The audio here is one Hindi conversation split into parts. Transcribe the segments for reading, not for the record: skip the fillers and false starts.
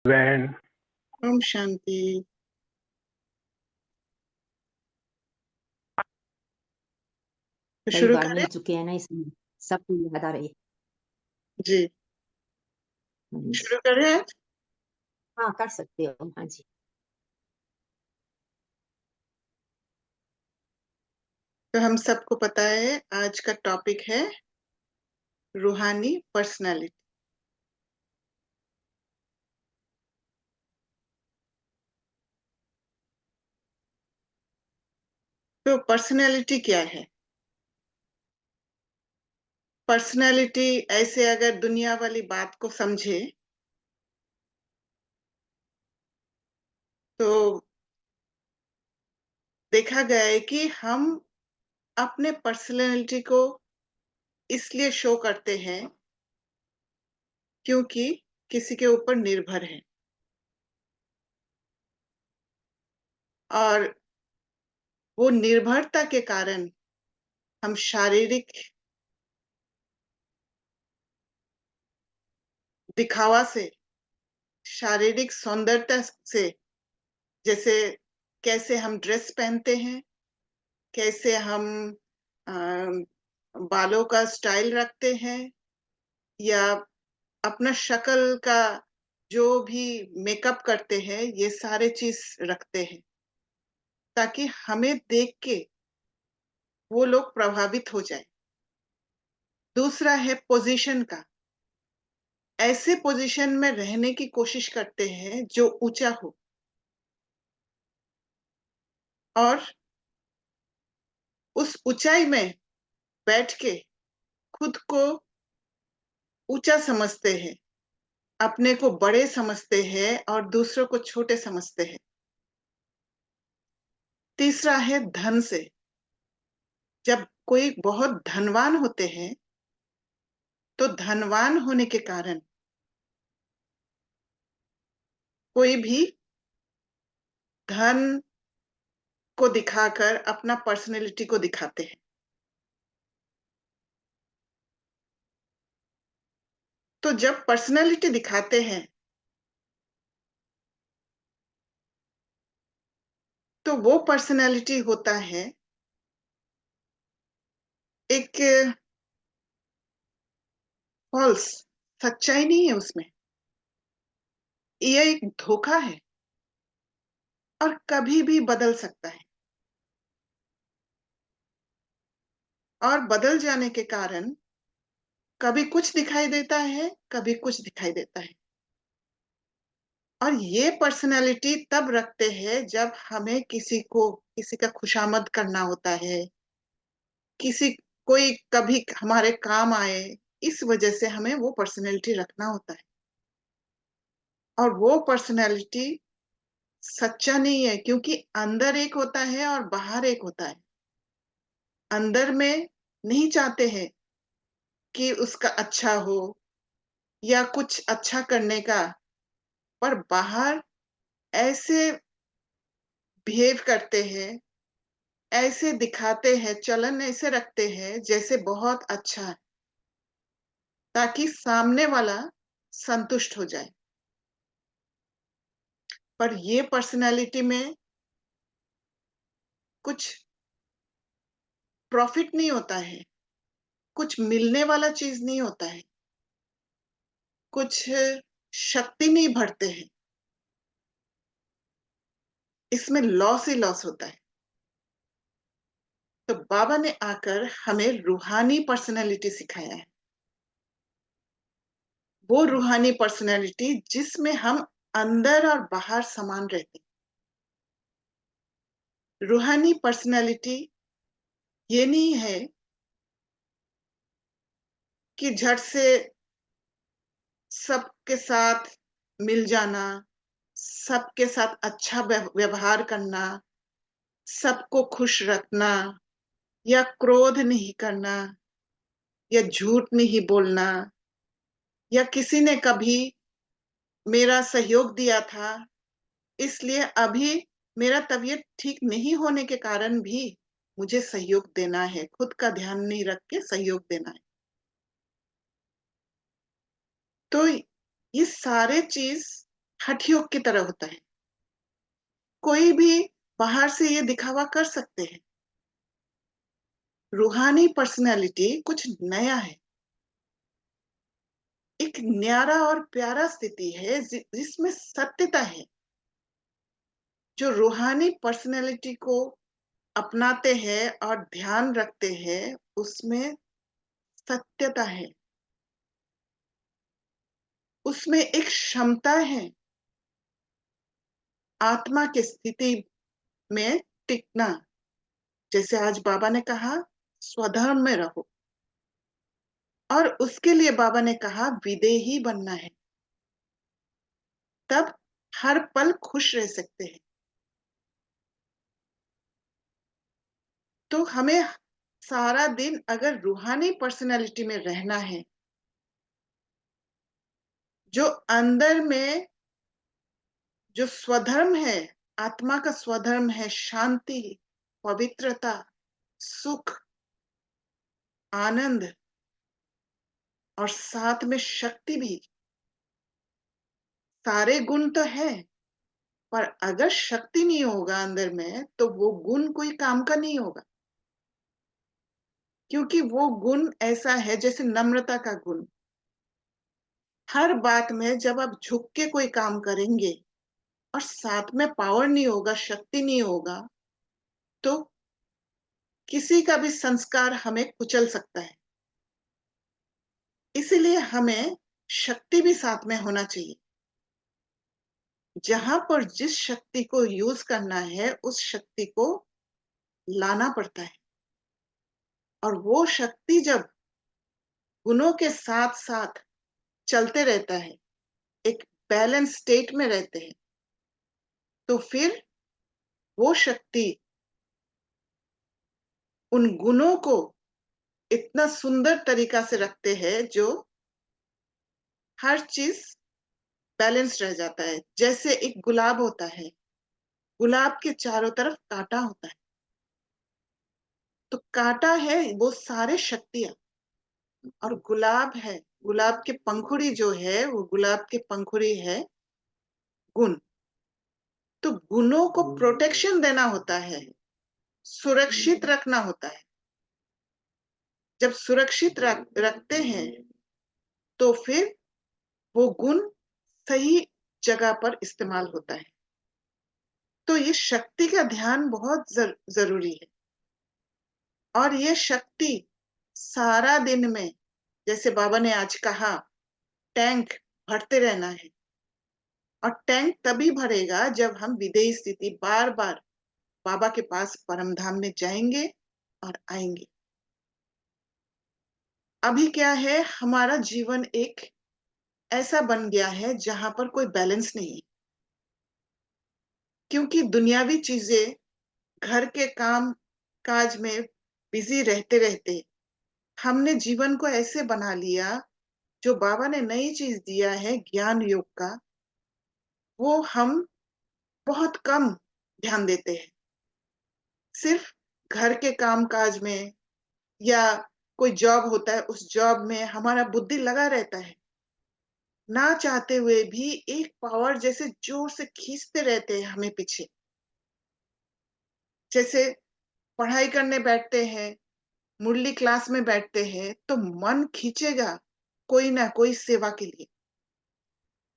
बहन। ओम शांति। तो कई शुरू बार करें? मिल चुके हैं ना, इसलिए सबको याद आ रही है। जी, शुरू करें आज? हाँ, कर सकते हो। हाँ जी। तो हम सबको पता है आज का टॉपिक है रूहानी पर्सनालिटी। तो पर्सनालिटी क्या है? पर्सनालिटी ऐसे अगर दुनिया वाली बात को समझे तो देखा गया है कि हम अपने पर्सनालिटी को इसलिए शो करते हैं क्योंकि किसी के ऊपर निर्भर है, और वो निर्भरता के कारण हम शारीरिक दिखावा से, शारीरिक सौंदर्यता से, जैसे कैसे हम ड्रेस पहनते हैं, कैसे हम अ, बालों का स्टाइल रखते हैं, या अपना शक्ल का जो भी मेकअप करते हैं, ये सारे चीज रखते हैं ताकि हमें देख के वो लोग प्रभावित हो जाए। दूसरा है पोजीशन का, ऐसे पोजीशन में रहने की कोशिश करते हैं जो ऊंचा हो, और उस ऊंचाई में बैठ के खुद को ऊंचा समझते हैं, अपने को बड़े समझते हैं और दूसरों को छोटे समझते हैं। तीसरा है धन से, जब कोई बहुत धनवान होते हैं तो धनवान होने के कारण कोई भी धन को दिखाकर अपना पर्सनैलिटी को दिखाते हैं। तो जब पर्सनैलिटी दिखाते हैं तो वो पर्सनैलिटी होता है एक फॉल्स, सच्चाई नहीं है उसमें, ये एक धोखा है और कभी भी बदल सकता है, और बदल जाने के कारण कभी कुछ दिखाई देता है, कभी कुछ दिखाई देता है। और ये पर्सनैलिटी तब रखते हैं जब हमें किसी का खुशामद करना होता है, किसी कोई कभी हमारे काम आए, इस वजह से हमें वो पर्सनैलिटी रखना होता है। और वो पर्सनैलिटी सच्चा नहीं है, क्योंकि अंदर एक होता है और बाहर एक होता है। अंदर में नहीं चाहते हैं कि उसका अच्छा हो या कुछ अच्छा करने का, पर बाहर ऐसे बिहेव करते हैं, ऐसे दिखाते हैं, चलन ऐसे रखते हैं जैसे बहुत अच्छा है, ताकि सामने वाला संतुष्ट हो जाए। पर ये पर्सनालिटी में कुछ प्रॉफिट नहीं होता है, कुछ मिलने वाला चीज नहीं होता है, कुछ शक्ति नहीं बढ़ते हैं, इसमें लॉस ही लॉस होता है। तो बाबा ने आकर हमें रूहानी पर्सनालिटी सिखाया है, वो रूहानी पर्सनालिटी जिसमें हम अंदर और बाहर समान रहते हैं। रूहानी पर्सनालिटी ये नहीं है कि झट से सबके साथ मिल जाना, सबके साथ अच्छा व्यवहार करना, सबको खुश रखना, या क्रोध नहीं करना, या झूठ नहीं बोलना, या किसी ने कभी मेरा सहयोग दिया था इसलिए अभी मेरा तबीयत ठीक नहीं होने के कारण भी मुझे सहयोग देना है, खुद का ध्यान नहीं रख के सहयोग देना है। तो ये सारे चीज हठ योग की तरह होता है। कोई भी बाहर से ये दिखावा कर सकते हैं। रूहानी पर्सनैलिटी कुछ नया है, एक न्यारा और प्यारा स्थिति है जिसमें सत्यता है। जो रूहानी पर्सनैलिटी को अपनाते हैं और ध्यान रखते हैं, उसमें सत्यता है, उसमें एक क्षमता है आत्मा की स्थिति में टिकना। जैसे आज बाबा ने कहा, स्वधर्म में रहो, और उसके लिए बाबा ने कहा विदेही बनना है, तब हर पल खुश रह सकते हैं। तो हमें सारा दिन अगर रूहानी पर्सनैलिटी में रहना है, जो अंदर में जो स्वधर्म है, आत्मा का स्वधर्म है, शांति, पवित्रता, सुख, आनंद और साथ में शक्ति भी, सारे गुण तो है। पर अगर शक्ति नहीं होगा अंदर में, तो वो गुण कोई काम का नहीं होगा। क्योंकि वो गुण ऐसा है जैसे नम्रता का गुण। हर बात में जब आप झुक के कोई काम करेंगे और साथ में पावर नहीं होगा, शक्ति नहीं होगा, तो किसी का भी संस्कार हमें कुचल सकता है। इसीलिए हमें शक्ति भी साथ में होना चाहिए। जहां पर जिस शक्ति को यूज करना है, उस शक्ति को लाना पड़ता है। और वो शक्ति जब गुणों के साथ साथ चलते रहता है, एक बैलेंस स्टेट में रहते हैं, तो फिर वो शक्ति उन गुणों को इतना सुंदर तरीका से रखते हैं, जो हर चीज बैलेंस रह जाता है। जैसे एक गुलाब होता है, गुलाब के चारों तरफ कांटा होता है, तो कांटा है वो सारे शक्तियां, और गुलाब है, गुलाब के पंखुड़ी जो है, वो गुलाब के पंखुड़ी है गुण। तो गुणों को प्रोटेक्शन देना होता है, सुरक्षित रखना होता है। जब सुरक्षित रखते हैं, तो फिर वो गुण सही जगह पर इस्तेमाल होता है। तो ये शक्ति का ध्यान बहुत जरूरी है। और ये शक्ति सारा दिन में, जैसे बाबा ने आज कहा, टैंक भरते रहना है। और टैंक तभी भरेगा जब हम विदेही स्थिति बार बार बाबा के पास परम धाम में जाएंगे और आएंगे। अभी क्या है, हमारा जीवन एक ऐसा बन गया है जहां पर कोई बैलेंस नहीं है। क्योंकि दुनियावी चीजें, घर के काम काज में बिजी रहते रहते हमने जीवन को ऐसे बना लिया, जो बाबा ने नई चीज दिया है ज्ञान योग का, वो हम बहुत कम ध्यान देते हैं। सिर्फ घर के काम काज में, या कोई जॉब होता है, उस जॉब में हमारा बुद्धि लगा रहता है। ना चाहते हुए भी एक पावर जैसे जोर से खींचते रहते हैं हमें पीछे। जैसे पढ़ाई करने बैठते हैं, मुरली क्लास में बैठते हैं, तो मन खींचेगा कोई ना कोई सेवा के लिए,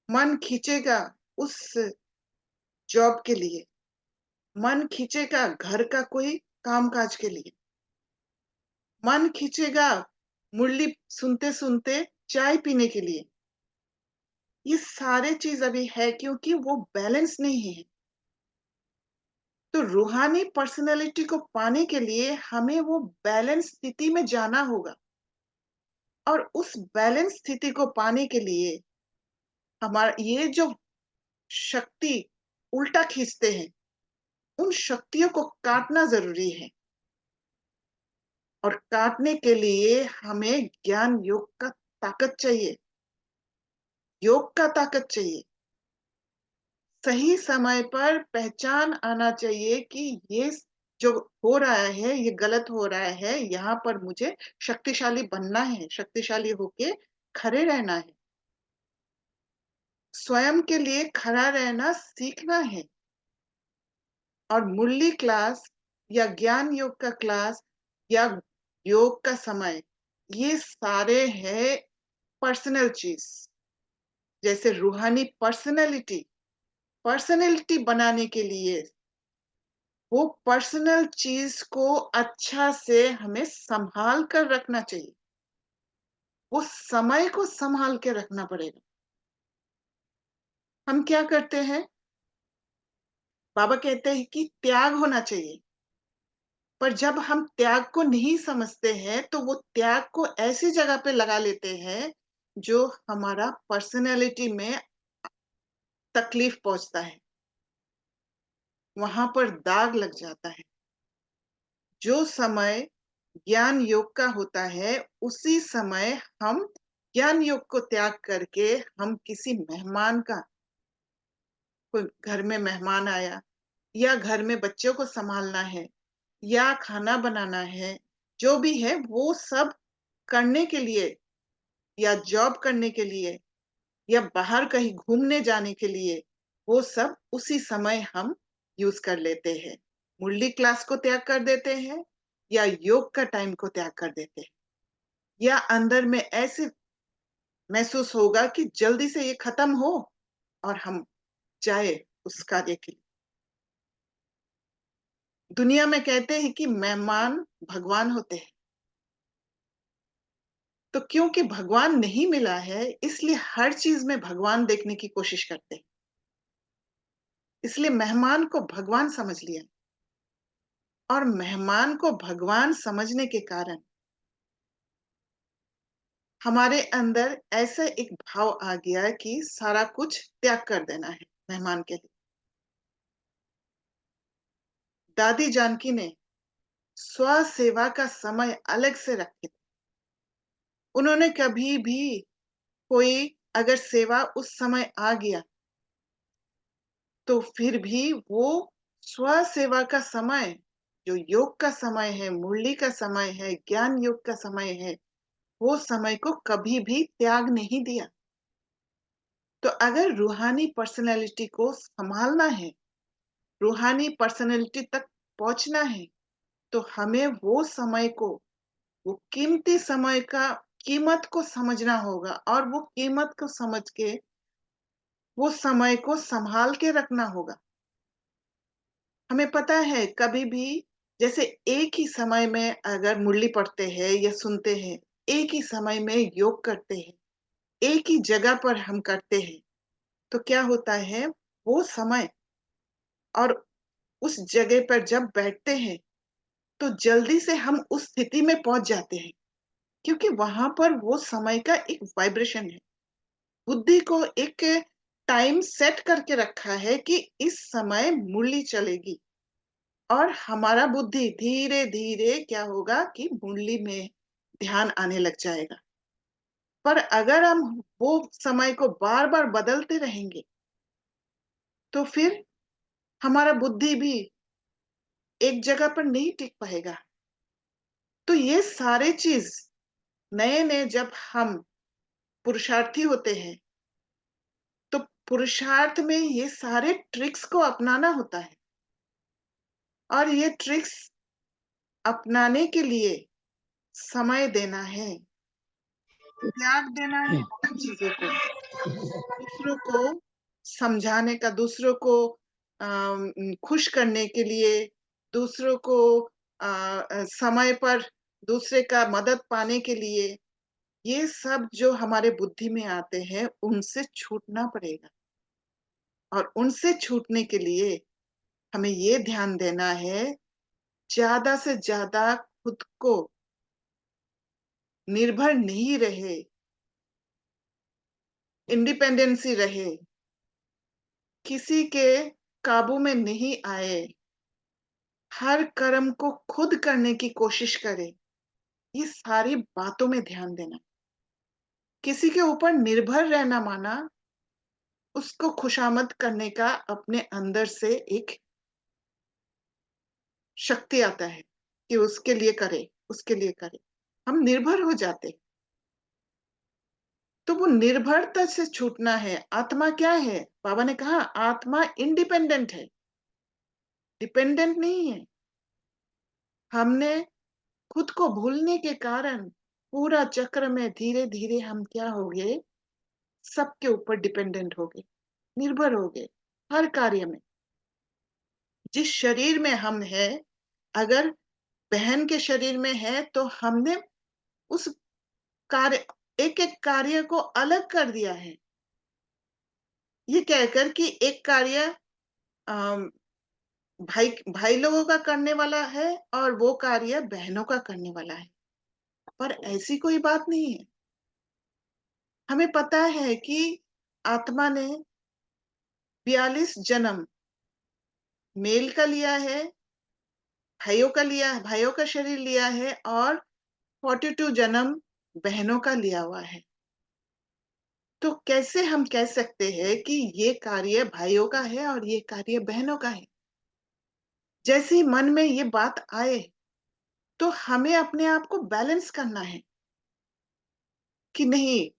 मन खींचेगा उस जॉब के लिए, मन खींचेगा घर का कोई कामकाज के लिए, मन खींचेगा मुरली सुनते सुनते चाय पीने के लिए। ये सारे चीज अभी है क्योंकि वो बैलेंस नहीं है। तो रूहानी पर्सनैलिटी को पाने के लिए हमें वो बैलेंस स्थिति में जाना होगा। और उस बैलेंस स्थिति को पाने के लिए हमारा ये जो शक्ति उल्टा खींचते हैं, उन शक्तियों को काटना जरूरी है। और काटने के लिए हमें ज्ञान योग का ताकत चाहिए, योग का ताकत चाहिए। सही समय पर पहचान आना चाहिए कि ये जो हो रहा है ये गलत हो रहा है, यहाँ पर मुझे शक्तिशाली बनना है, शक्तिशाली होके खड़े रहना है। स्वयं के लिए खड़ा रहना सीखना है। और मुरली क्लास या ज्ञान योग का क्लास या योग का समय, ये सारे हैं पर्सनल चीज। जैसे रूहानी पर्सनैलिटी, पर्सनैलिटी बनाने के लिए वो पर्सनल चीज को अच्छा से हमें संभाल कर रखना चाहिए। वो समय को संभाल के रखना पड़ेगा। हम क्या करते हैं, बाबा कहते हैं कि त्याग होना चाहिए। पर जब हम त्याग को नहीं समझते हैं तो वो त्याग को ऐसी जगह पे लगा लेते हैं जो हमारा पर्सनैलिटी में तकलीफ पहुंचता है, वहां पर दाग लग जाता है। जो समय ज्ञान योग का होता है, उसी समय हम ज्ञान योग को त्याग करके हम किसी मेहमान का, कोई घर में मेहमान आया या घर में बच्चों को संभालना है या खाना बनाना है, जो भी है वो सब करने के लिए या जॉब करने के लिए या बाहर कहीं घूमने जाने के लिए, वो सब उसी समय हम यूज कर लेते हैं। मुरली क्लास को त्याग कर देते हैं या योग का टाइम को त्याग कर देते हैं, या अंदर में ऐसे महसूस होगा कि जल्दी से ये खत्म हो और हम जाए उस कार्य के लिए। दुनिया में कहते हैं कि मेहमान भगवान होते हैं। तो क्योंकि भगवान नहीं मिला है, इसलिए हर चीज में भगवान देखने की कोशिश करते हैं। इसलिए मेहमान को भगवान समझ लिया। और मेहमान को भगवान समझने के कारण हमारे अंदर ऐसा एक भाव आ गया कि सारा कुछ त्याग कर देना है मेहमान के लिए। दादी जानकी ने स्व सेवा का समय अलग से रखे थे। उन्होंने कभी भी कोई अगर सेवा उस समय आ गया तो फिर भी वो स्व सेवा का समय, जो योग का समय है, मुरली का समय है, ज्ञान योग का समय है, वो समय को कभी भी त्याग नहीं दिया। तो अगर रूहानी पर्सनैलिटी को संभालना है, रूहानी पर्सनैलिटी तक पहुंचना है, तो हमें वो समय को, वो कीमती समय का कीमत को समझना होगा और वो कीमत को समझ के वो समय को संभाल के रखना होगा। हमें पता है कभी भी, जैसे एक ही समय में अगर मुरली पढ़ते हैं या सुनते हैं, एक ही समय में योग करते हैं, एक ही जगह पर हम करते हैं, तो क्या होता है, वो समय और उस जगह पर जब बैठते हैं तो जल्दी से हम उस स्थिति में पहुंच जाते हैं, क्योंकि वहां पर वो समय का एक वाइब्रेशन है। बुद्धि को एक टाइम सेट करके रखा है कि इस समय मुरली चलेगी, और हमारा बुद्धि धीरे धीरे क्या होगा कि मुरली में ध्यान आने लग जाएगा। पर अगर हम वो समय को बार बार बदलते रहेंगे तो फिर हमारा बुद्धि भी एक जगह पर नहीं टिक पाएगा। तो ये सारे चीज नए नए जब हम पुरुषार्थी होते हैं, तो पुरुषार्थ में ये सारे ट्रिक्स को अपनाना होता है। और ये ट्रिक्स अपनाने के लिए समय देना है, त्याग देना है उन चीजों को, दूसरों को समझाने का, दूसरों को खुश करने के लिए, दूसरों को समय पर दूसरे का मदद पाने के लिए, ये सब जो हमारे बुद्धि में आते हैं उनसे छूटना पड़ेगा। और उनसे छूटने के लिए हमें ये ध्यान देना है, ज्यादा से ज्यादा खुद को निर्भर नहीं रहे, इंडिपेंडेंसी रहे, किसी के काबू में नहीं आए, हर कर्म को खुद करने की कोशिश करे। ये सारी बातों में ध्यान देना, किसी के ऊपर निर्भर रहना माना उसको खुशामद करने का अपने अंदर से एक शक्ति आता है कि उसके लिए करे, उसके लिए करे। हम निर्भर हो जाते। तो वो निर्भरता से छूटना है। आत्मा क्या है? बाबा ने कहा आत्मा इंडिपेंडेंट है, डिपेंडेंट नहीं है। हमने खुद को भूलने के कारण पूरा चक्र में धीरे-धीरे हम क्या हो गए? सबके ऊपर डिपेंडेंट हो गए, निर्भर हो गए, हर कार्य में। जिस शरीर में हम हैं, अगर बहन के शरीर में है, तो हमने उस कार्य एक-एक कार्य को अलग कर दिया है। ये कहकर कि एक कार्य अ, भाई भाई लोगों का करने वाला है और वो कार्य बहनों का करने वाला है। पर ऐसी कोई बात नहीं है। हमें पता है कि आत्मा ने 42 जन्म मेल का लिया है, भाइयों का शरीर लिया है और 42 जन्म बहनों का लिया हुआ है। तो कैसे हम कह सकते हैं कि ये कार्य भाइयों का है और ये कार्य बहनों का है? जैसे ही मन में ये बात आए, तो हमें अपने आप को बैलेंस करना है कि नहीं,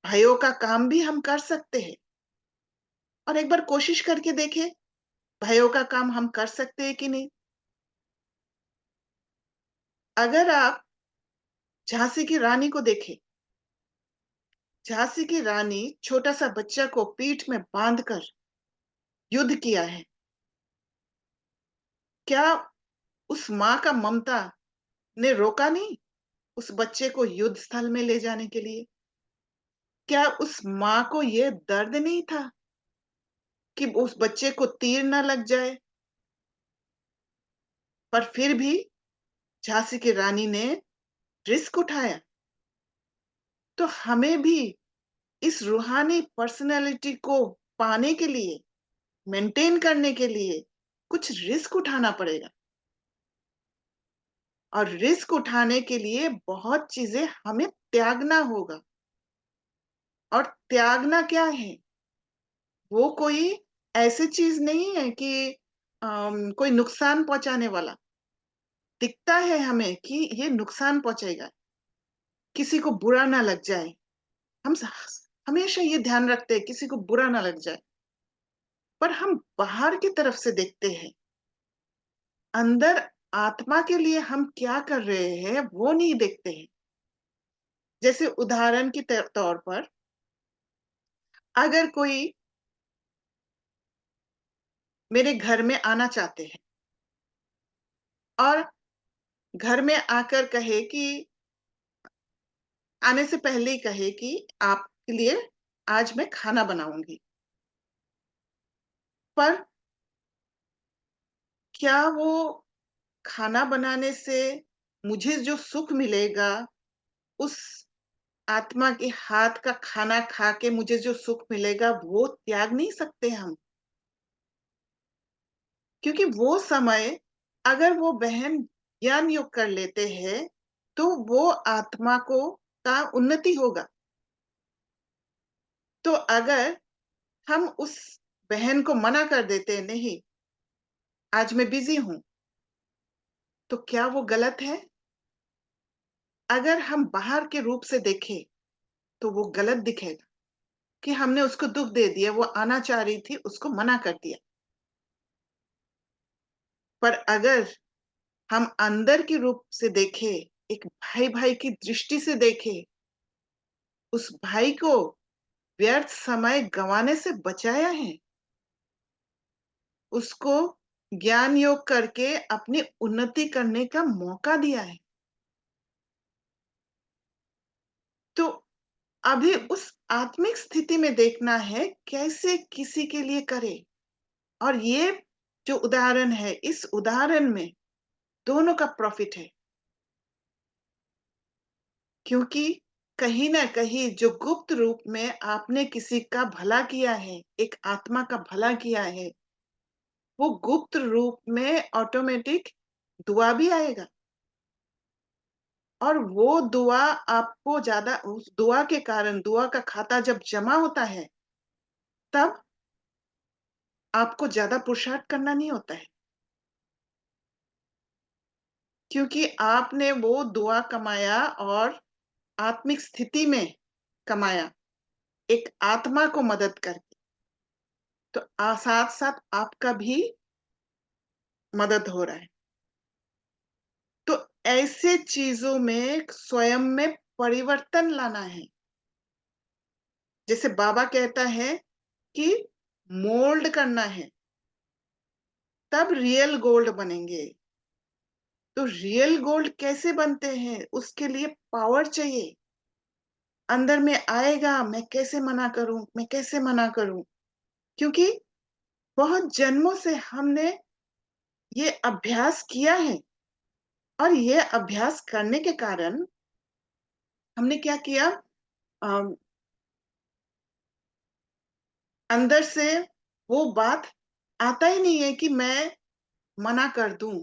भाइयों का काम भी हम कर सकते हैं। और एक बार कोशिश करके देखें, भाइयों का काम हम कर सकते हैं कि नहीं? अगर आप झांसी की रानी को देखें, झांसी की रानी छोटा-सा बच्चा को पीठ में बाँधकर युद्ध किया है। क्या उस माँ का ममता ने रोका नहीं, उस बच्चे को युद्ध स्थल में ले जाने के लिए? क्या उस माँ को ये दर्द नहीं था कि उस बच्चे को तीर ना लग जाए? पर फिर भी झांसी की रानी ने रिस्क उठाया। तो हमें भी इस रूहानी पर्सनैलिटी को पाने के लिए, मेंटेन करने के लिए कुछ रिस्क उठाना पड़ेगा। और रिस्क उठाने के लिए बहुत चीज़ें हमें त्यागना होगा। और त्यागना क्या है? वो कोई ऐसी चीज़ नहीं है कि कोई नुकसान पहुँचाने वाला। दिखता है हमें कि ये नुकसान पहुँचाएगा, किसी को बुरा ना लग जाए। हम स हमेशा ये ध्यान रखते हैं किसी को बुरा ना लग जाए। पर हम बाहर की तरफ से देखते हैं, अंदर आत्मा के लिए हम क्या कर रहे हैं, वो नहीं देखते हैं। जैसे उदाहरण के तौर पर अगर कोई मेरे घर में आना चाहते हैं और घर में आकर कहे कि आने से पहले ही कहे कि आपके लिए आज मैं खाना बनाऊँगी। पर क्या वो खाना बनाने से मुझे जो सुख मिलेगा, उस आत्मा के हाथ का खाना खा के मुझे जो सुख मिलेगा, वो त्याग नहीं सकते हम। क्योंकि वो समय अगर वो बहन ज्ञान योग कर लेते हैं, तो वो आत्मा को का उन्नति होगा। तो अगर हम उस बहन को मना कर देते हैं, नहीं, आज मैं बिज़ी हूँ, तो क्या वो गलत है? अगर हम बाहर के रूप से देखें, तो वो गलत दिखेगा कि हमने उसको दुःख दे दिया, वो आना चाह रही थी, उसको मना कर दिया। पर अगर हम अंदर के रूप से देखें, एक भाई-भाई की दृष्टि से देखें, उस भाई को व्यर्थ समय गँवाने से बचाया है, उसको ज्ञान योग करके अपनी उन्नति करने का मौका दिया है। तो अभी उस आत्मिक स्थिति में देखना है कैसे किसी के लिए करे। और ये जो उदाहरण है, इस उदाहरण में दोनों का प्रॉफ़िट है। क्योंकि कहीं न कहीं जो गुप्त रूप में आपने किसी का भला किया है, एक आत्मा का भला किया है, वो गुप्त रूप में ऑटोमेटिक दुआ भी आएगा। और वो दुआ आपको ज़्यादा उस दुआ के कारण दुआ का खाता जब जमा होता है, तब आपको ज़्यादा पुरुषार्थ करना नहीं होता है। क्योंकि आपने वो दुआ कमाया और आत्मिक स्थिति में कमाया, एक आत्मा को मदद करके, तो साथ साथ आपका भी मदद हो रहा है। तो ऐसे चीजों में स्वयं में परिवर्तन लाना है। जैसे बाबा कहता है कि मोल्ड करना है, तब रियल गोल्ड बनेंगे। तो रियल गोल्ड कैसे बनते हैं? उसके लिए पावर चाहिए। अंदर में आएगा, मैं कैसे मना करूं, मैं कैसे मना करूं? क्योंकि बहुत जन्मों से हमने ये अभ्यास किया है, और ये अभ्यास करने के कारण हमने क्या किया, अम, अंदर से वो बात आता ही नहीं है कि मैं मना कर दूं।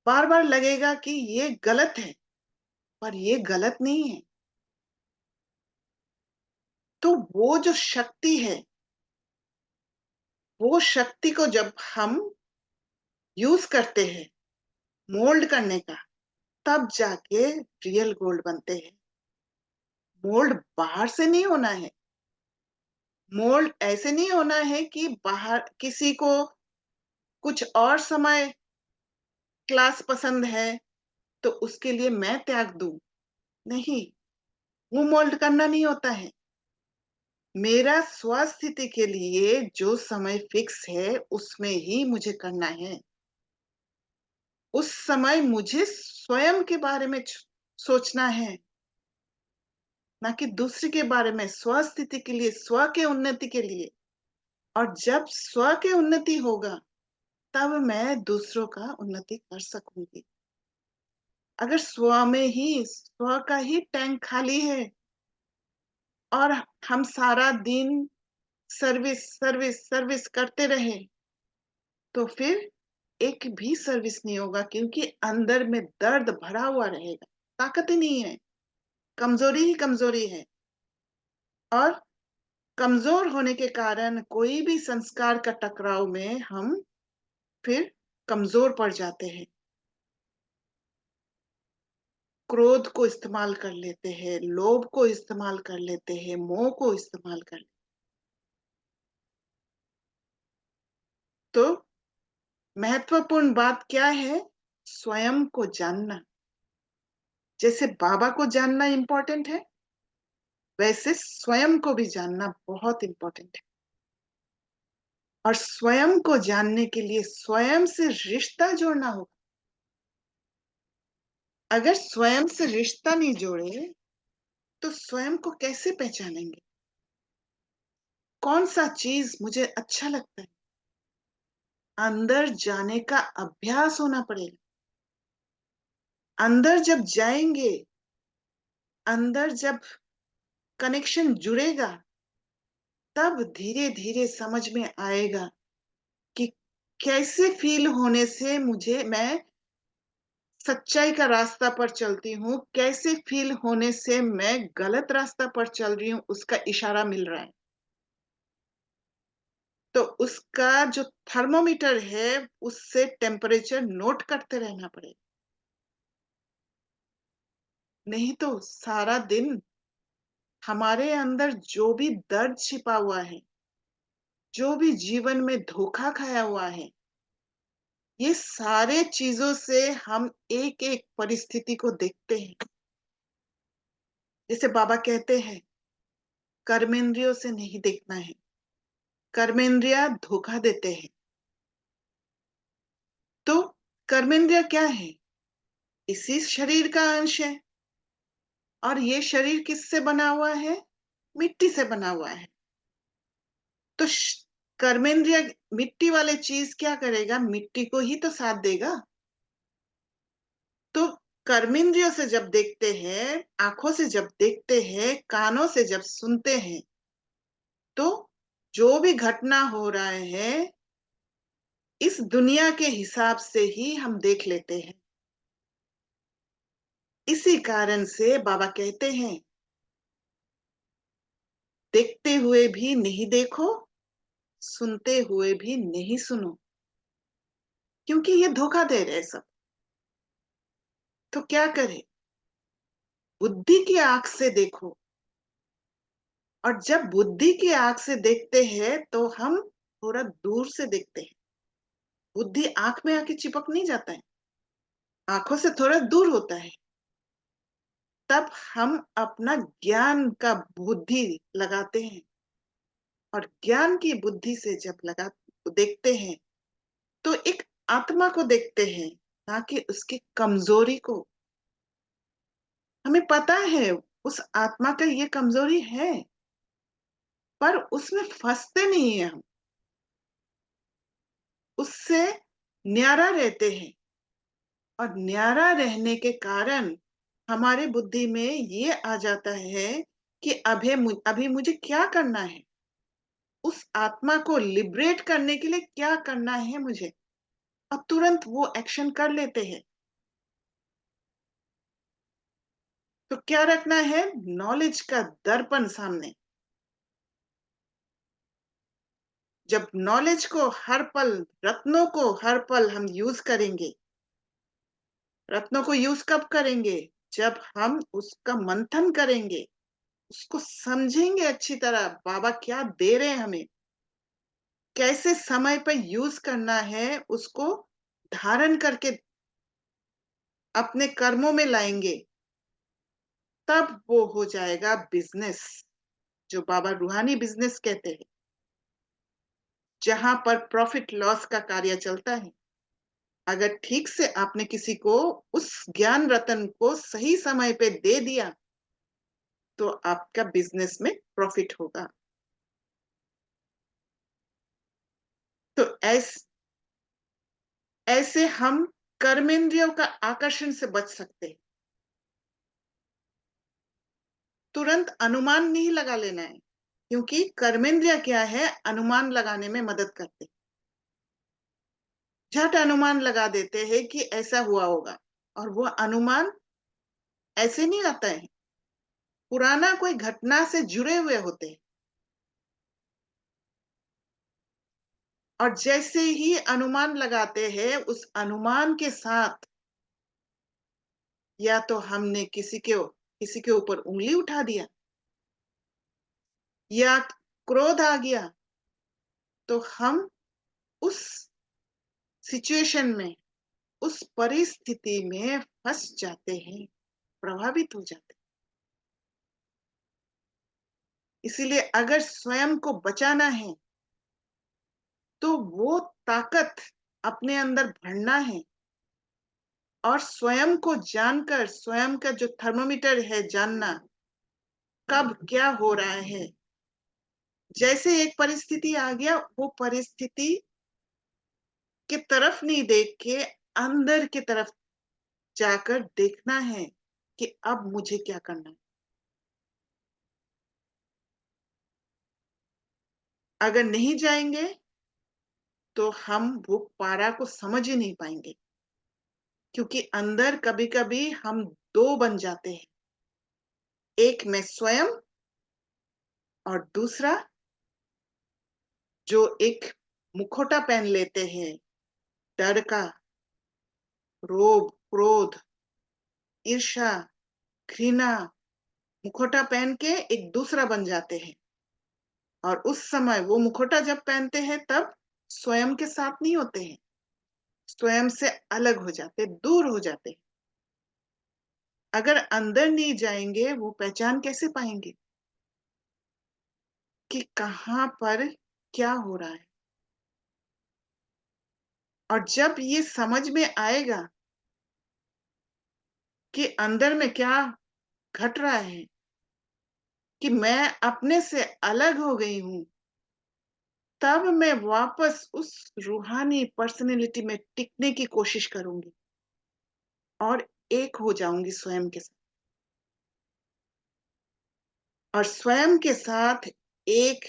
बार बार लगेगा कि ये गलत है, पर ये गलत नहीं है। तो वो जो शक्ति है, वो शक्ति को जब हम यूज करते हैं मोल्ड करने का, तब जाके रियल गोल्ड बनते हैं। मोल्ड बाहर से नहीं होना है। मोल्ड ऐसे नहीं होना है कि बाहर किसी को कुछ और समय क्लास पसंद है तो उसके लिए मैं त्याग दूं। नहीं, वो मोल्ड करना नहीं होता है। मेरा स्वस्थिति के लिए जो समय फिक्स है उसमें ही मुझे करना है। उस समय मुझे स्वयं के बारे में सोचना है, ना कि दूसरे के बारे में। स्वस्थिति के लिए, स्व के उन्नति के लिए। और जब स्व के उन्नति होगा, तब मैं दूसरों का उन्नति कर सकूंगी। अगर स्व में ही, स्व का ही टैंक खाली है, और हम सारा दिन सर्विस सर्विस सर्विस करते रहे, तो फिर एक भी सर्विस नहीं होगा, क्योंकि अंदर में दर्द भरा हुआ रहेगा। ताकत ही नहीं है, कमजोरी ही कमजोरी है। और कमजोर होने के कारण कोई भी संस्कार का टकराव में हम फिर कमजोर पड़ जाते हैं। क्रोध को इस्तेमाल कर लेते हैं, लोभ को इस्तेमाल कर लेते हैं, मोह को इस्तेमाल कर लेते। तो महत्वपूर्ण बात क्या है? स्वयं को जानना। जैसे बाबा को जानना इंपॉर्टेंट है, वैसे स्वयं को भी जानना बहुत इंपॉर्टेंट है। और स्वयं को जानने के लिए स्वयं से रिश्ता जोड़ना होगा। अगर स्वयं से रिश्ता नहीं जोड़े, तो स्वयं को कैसे पहचानेंगे? कौन सा चीज मुझे अच्छा लगता है? अंदर जाने का अभ्यास होना पड़ेगा। अंदर जब जाएंगे, अंदर जब कनेक्शन जुड़ेगा, तब धीरे धीरे समझ में आएगा कि कैसे फील होने से मुझे, मैं सच्चाई का रास्ता पर चलती हूँ, कैसे फील होने से मैं गलत रास्ता पर चल रही हूँ, उसका इशारा मिल रहा है। तो उसका जो थर्मोमीटर है, उससे टेम्परेचर नोट करते रहना पड़ेगा। नहीं तो सारा दिन हमारे अंदर जो भी दर्द छिपा हुआ है, जो भी जीवन में धोखा खाया हुआ है, ये सारे चीजों से हम एक एक परिस्थिति को देखते हैं। जैसे बाबा कहते हैं, कर्मेंद्रियों से नहीं देखना है। कर्मेंद्रिया धोखा देते हैं। तो कर्मेंद्रिय क्या है? इसी शरीर का अंश है। और ये शरीर किससे बना हुआ है? मिट्टी से बना हुआ है। तो कर्मेंद्रिय मिट्टी वाले चीज क्या करेगा? मिट्टी को ही तो साथ देगा। तो कर्मेंद्रियों से जब देखते हैं, आंखों से जब देखते हैं, कानों से जब सुनते हैं, तो जो भी घटना हो रहा है, इस दुनिया के हिसाब से ही हम देख लेते हैं। इसी कारण से बाबा कहते हैं, देखते हुए भी नहीं देखो, सुनते हुए भी नहीं सुनो, क्योंकि ये धोखा दे रहे हैं सब। तो क्या करें? बुद्धि की आंख से देखो, और जब बुद्धि की आंख से देखते हैं तो हम थोड़ा दूर से देखते हैं। बुद्धि आंख में आके चिपक नहीं जाता है, आंखों से थोड़ा दूर होता है। तब हम अपना ज्ञान का बुद्धि लगाते हैं, और ज्ञान की बुद्धि से जब लगा देखते हैं तो एक आत्मा को देखते हैं, ना कि उसकी कमजोरी को। हमें पता है उस आत्मा का ये कमजोरी है, पर उसमें फंसते नहीं है हम, उससे न्यारा रहते हैं। और न्यारा रहने के कारण हमारे बुद्धि में ये आ जाता है कि अभी मुझे क्या करना है, उस आत्मा को लिबरेट करने के लिए क्या करना है मुझे, और तुरंत वो एक्शन कर लेते हैं। तो क्या रखना है? नॉलेज का दर्पण सामने। जब नॉलेज को हर पल, रत्नों को हर पल हम यूज करेंगे। रत्नों को यूज कब करेंगे? जब हम उसका मंथन करेंगे, उसको समझेंगे अच्छी तरह, बाबा क्या दे रहे हैं हमें, कैसे समय पर यूज करना है, उसको धारण करके अपने कर्मों में लाएंगे। तब वो हो जाएगा बिजनेस, जो बाबा रूहानी बिजनेस कहते हैं, जहां पर प्रॉफिट लॉस का कार्य चलता है। अगर ठीक से आपने किसी को उस ज्ञान रतन को सही समय पे दे दिया तो आपका बिजनेस में प्रॉफिट होगा। तो ऐसे हम कर्मेंद्रियों का आकर्षण से बच सकते हैं। तुरंत अनुमान नहीं लगा लेना है, क्योंकि कर्मेंद्रिय क्या है, अनुमान लगाने में मदद करते हैं। झट अनुमान लगा देते हैं कि ऐसा हुआ होगा, और वो अनुमान ऐसे नहीं आता है, पुराना कोई घटना से जुड़े हुए होते हैं। और जैसे ही अनुमान लगाते हैं, उस अनुमान के साथ या तो हमने किसी के ऊपर उंगली उठा दिया, या क्रोध आ गया, तो हम उस सिचुएशन में, उस परिस्थिति में फंस जाते हैं, प्रभावित हो जाते हैं। इसीलिए अगर स्वयं को बचाना है तो वो ताकत अपने अंदर भरना है, और स्वयं को जानकर, स्वयं का जो थर्मोमीटर है, जानना कब क्या हो रहा है। जैसे एक परिस्थिति आ गया, वो परिस्थिति की तरफ नहीं देख के अंदर की तरफ जाकर देखना है कि अब मुझे क्या करना है। अगर नहीं जाएंगे तो हम वो पारा को समझ ही नहीं पाएंगे, क्योंकि अंदर कभी कभी हम दो बन जाते हैं, एक मैं स्वयं, और दूसरा जो एक मुखौटा पहन लेते हैं, डर का, रोब, क्रोध, ईर्ष्या, घृणा, मुखौटा पहन के एक दूसरा बन जाते हैं। और उस समय वो मुखौटा जब पहनते हैं तब स्वयं के साथ नहीं होते हैं, स्वयं से अलग हो जाते, दूर हो जाते। अगर अंदर नहीं जाएंगे वो पहचान कैसे पाएंगे कि कहां पर क्या हो रहा है। और जब ये समझ में आएगा कि अंदर में क्या घट रहा है, कि मैं अपने से अलग हो गई हूं, तब मैं वापस उस रूहानी पर्सनेलिटी में टिकने की कोशिश करूंगी, और एक हो जाऊंगी स्वयं के साथ। और स्वयं के साथ एक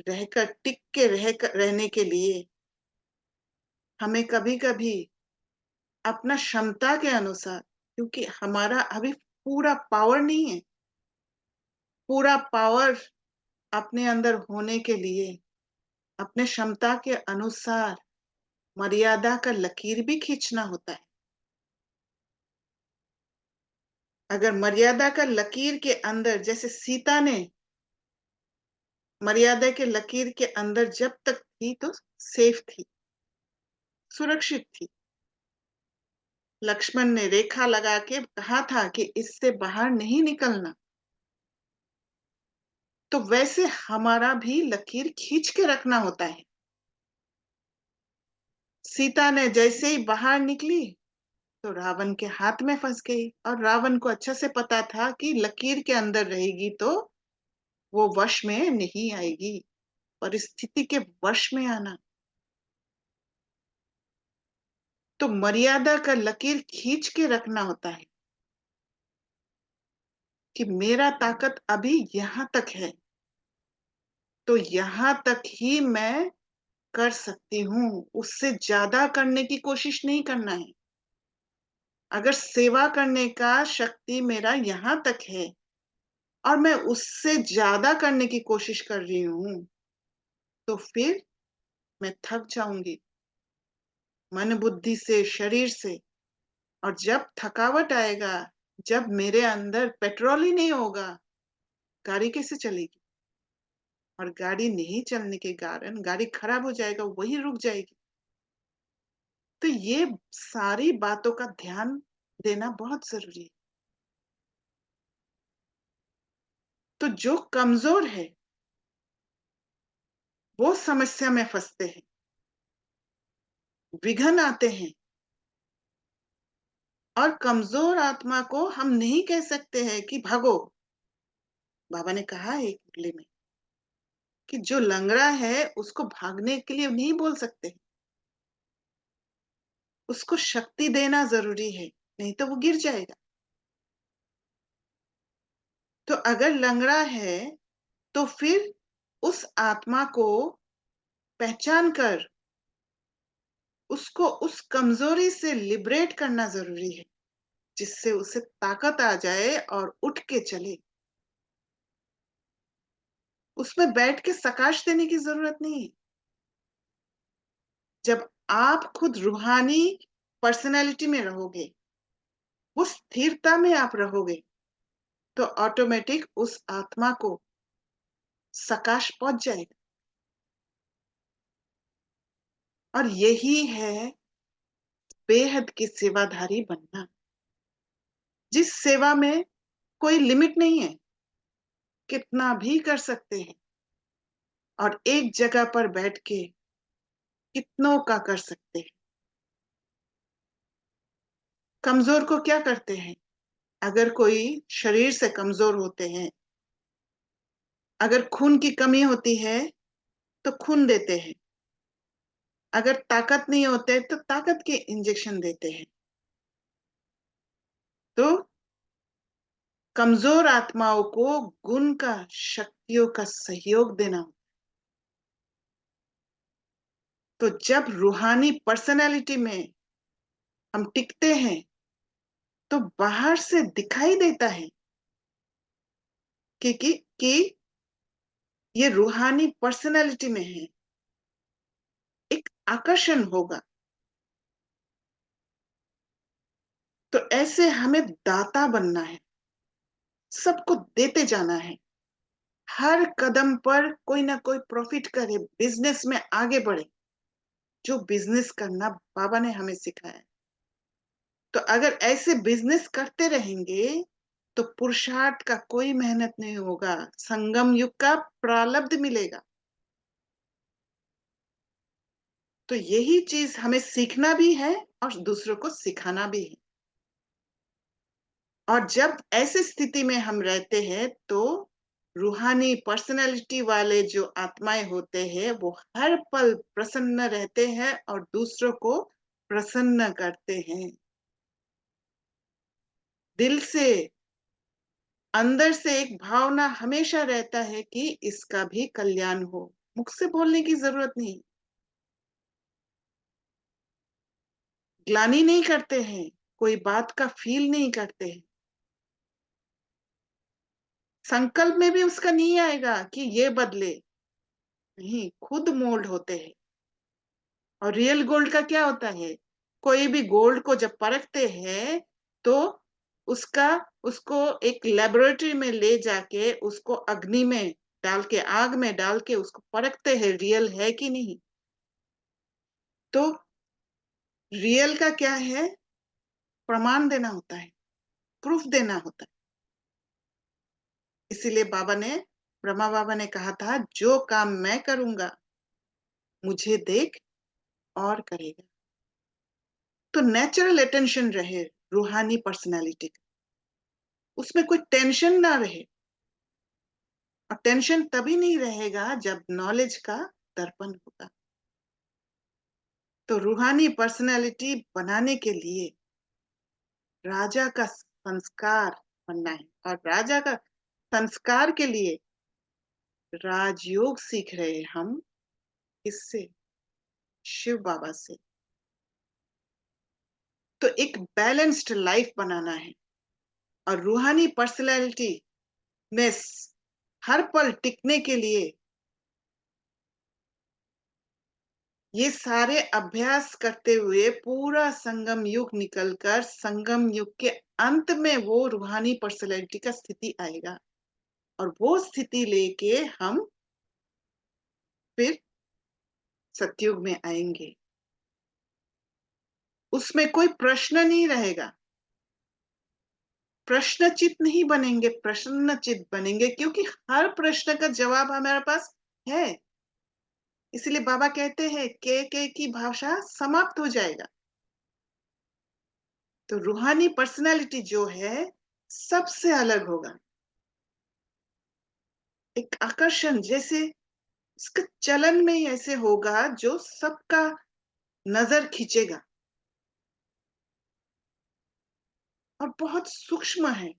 रहकर, टिक के रहने के लिए हमें कभी कभी अपना क्षमता के अनुसार, क्योंकि हमारा अभी पूरा पावर नहीं है, पूरा पावर अपने अंदर होने के लिए अपने क्षमता के अनुसार मर्यादा का लकीर भी खींचना होता है। अगर मर्यादा का लकीर के अंदर, जैसे सीता ने मर्यादा के लकीर के अंदर जब तक थी तो सेफ थी, सुरक्षित थी। लक्ष्मण ने रेखा लगा के कहा था कि इससे बाहर नहीं निकलना। तो वैसे हमारा भी लकीर खींच के रखना होता है। सीता ने जैसे ही बाहर निकली तो रावण के हाथ में फंस गई, और रावण को अच्छा से पता था कि लकीर के अंदर रहेगी तो वो वश में नहीं आएगी। परिस्थिति के वश में आना, तो मर्यादा का लकीर खींच के रखना होता है कि मेरा ताकत अभी यहां तक है, तो यहां तक ही मैं कर सकती हूँ, उससे ज्यादा करने की कोशिश नहीं करना है। अगर सेवा करने का शक्ति मेरा यहां तक है और मैं उससे ज्यादा करने की कोशिश कर रही हूं, तो फिर मैं थक जाऊंगी, मन बुद्धि से, शरीर से। और जब थकावट आएगा, जब मेरे अंदर पेट्रोल ही नहीं होगा, गाड़ी कैसे चलेगी? और गाड़ी नहीं चलने के कारण गाड़ी खराब हो जाएगा, वही रुक जाएगी। तो ये सारी बातों का ध्यान देना बहुत जरूरी है। तो जो कमजोर है वो समस्या में फंसते हैं, विघ्न आते हैं। और कमजोर आत्मा को हम नहीं कह सकते हैं कि भागो। बाबा ने कहा है एक मुरली में कि जो लंगड़ा है उसको भागने के लिए नहीं बोल सकते, उसको शक्ति देना जरूरी है, नहीं तो वो गिर जाएगा। तो अगर लंगड़ा है तो फिर उस आत्मा को पहचान कर उसको उस कमजोरी से लिबरेट करना जरूरी है, जिससे उसे ताकत आ जाए और उठ के चले। उसमें बैठ के सकाश देने की जरूरत नहीं है। जब आप खुद रूहानी पर्सनैलिटी में रहोगे, उस स्थिरता में आप रहोगे, तो ऑटोमेटिक उस आत्मा को सकाश पहुंच जाएगा। और यही है बेहद की सेवाधारी बनना, जिस सेवा में कोई लिमिट नहीं है, कितना भी कर सकते हैं। और एक जगह पर बैठ के कितनों का कर सकते हैं। कमजोर को क्या करते हैं? अगर कोई शरीर से कमजोर होते हैं, अगर खून की कमी होती है तो खून देते हैं, अगर ताकत नहीं होते तो ताकत के इंजेक्शन देते हैं। तो कमजोर आत्माओं को गुण का, शक्तियों का सहयोग देना। तो जब रूहानी पर्सनालिटी में हम टिकते हैं तो बाहर से दिखाई देता है कि ये रूहानी पर्सनालिटी में है, एक आकर्षण होगा। तो ऐसे हमें दाता बनना है, सबको देते जाना है। हर कदम पर कोई ना कोई प्रॉफिट करे, बिजनेस में आगे बढ़े। जो बिजनेस करना बाबा ने हमें सिखाया है। तो अगर ऐसे बिजनेस करते रहेंगे तो पुरुषार्थ का कोई मेहनत नहीं होगा, संगम युग का प्रारब्ध मिलेगा। तो यही चीज हमें सीखना भी है और दूसरों को सिखाना भी है। और जब ऐसी स्थिति में हम रहते हैं तो रूहानी पर्सनालिटी वाले जो आत्माएं होते हैं वो हर पल प्रसन्न रहते हैं और दूसरों को प्रसन्न करते हैं। दिल से, अंदर से एक भावना हमेशा रहता है कि इसका भी कल्याण हो। मुख से बोलने की जरूरत नहीं, ग्लानि नहीं करते हैं, कोई बात का फील नहीं करते हैं। संकल्प में भी उसका नहीं आएगा कि ये बदले, नहीं, खुद मोल्ड होते हैं। और रियल गोल्ड का क्या होता है? कोई भी गोल्ड को जब परखते हैं तो उसका उसको एक लेबोरेटरी में ले जाके उसको अग्नि में डाल के, आग में डाल के उसको परखते हैं रियल है कि नहीं। तो रियल का क्या है, प्रमाण देना होता है, प्रूफ देना होता है। इसीलिए ब्रह्मा बाबा ने कहा था, जो काम मैं करूंगा मुझे देख और करेगा। तो नेचुरल अटेंशन रहे रूहानी पर्सनालिटी का, उसमें कोई टेंशन ना रहे। और टेंशन तभी नहीं रहेगा जब नॉलेज का दर्पण होगा। तो रूहानी पर्सनालिटी बनाने के लिए राजा का संस्कार बनना है, और राजा का संस्कार के लिए राजयोग सीख रहे हैं हम। इससे शिव बाबा से। तो एक बैलेंस्ड लाइफ बनाना है, और रूहानी पर्सनैलिटी में हर पल टिकने के लिए ये सारे अभ्यास करते हुए पूरा संगम युग निकलकर संगम युग के अंत में वो रूहानी पर्सनैलिटी का स्थिति आएगा, और वो स्थिति लेके हम फिर सतयुग में आएंगे। उसमें कोई प्रश्न नहीं रहेगा, प्रश्नचित नहीं बनेंगे, प्रसन्नचित बनेंगे, क्योंकि हर प्रश्न का जवाब हमारे पास है। इसलिए बाबा कहते हैं के की भाषा समाप्त हो जाएगा। तो रूहानी पर्सनालिटी जो है सबसे अलग होगा, एक आकर्षण जैसे इसका चलन में ही ऐसे होगा जो सबका नजर खींचेगा, और बहुत सूक्ष्म है,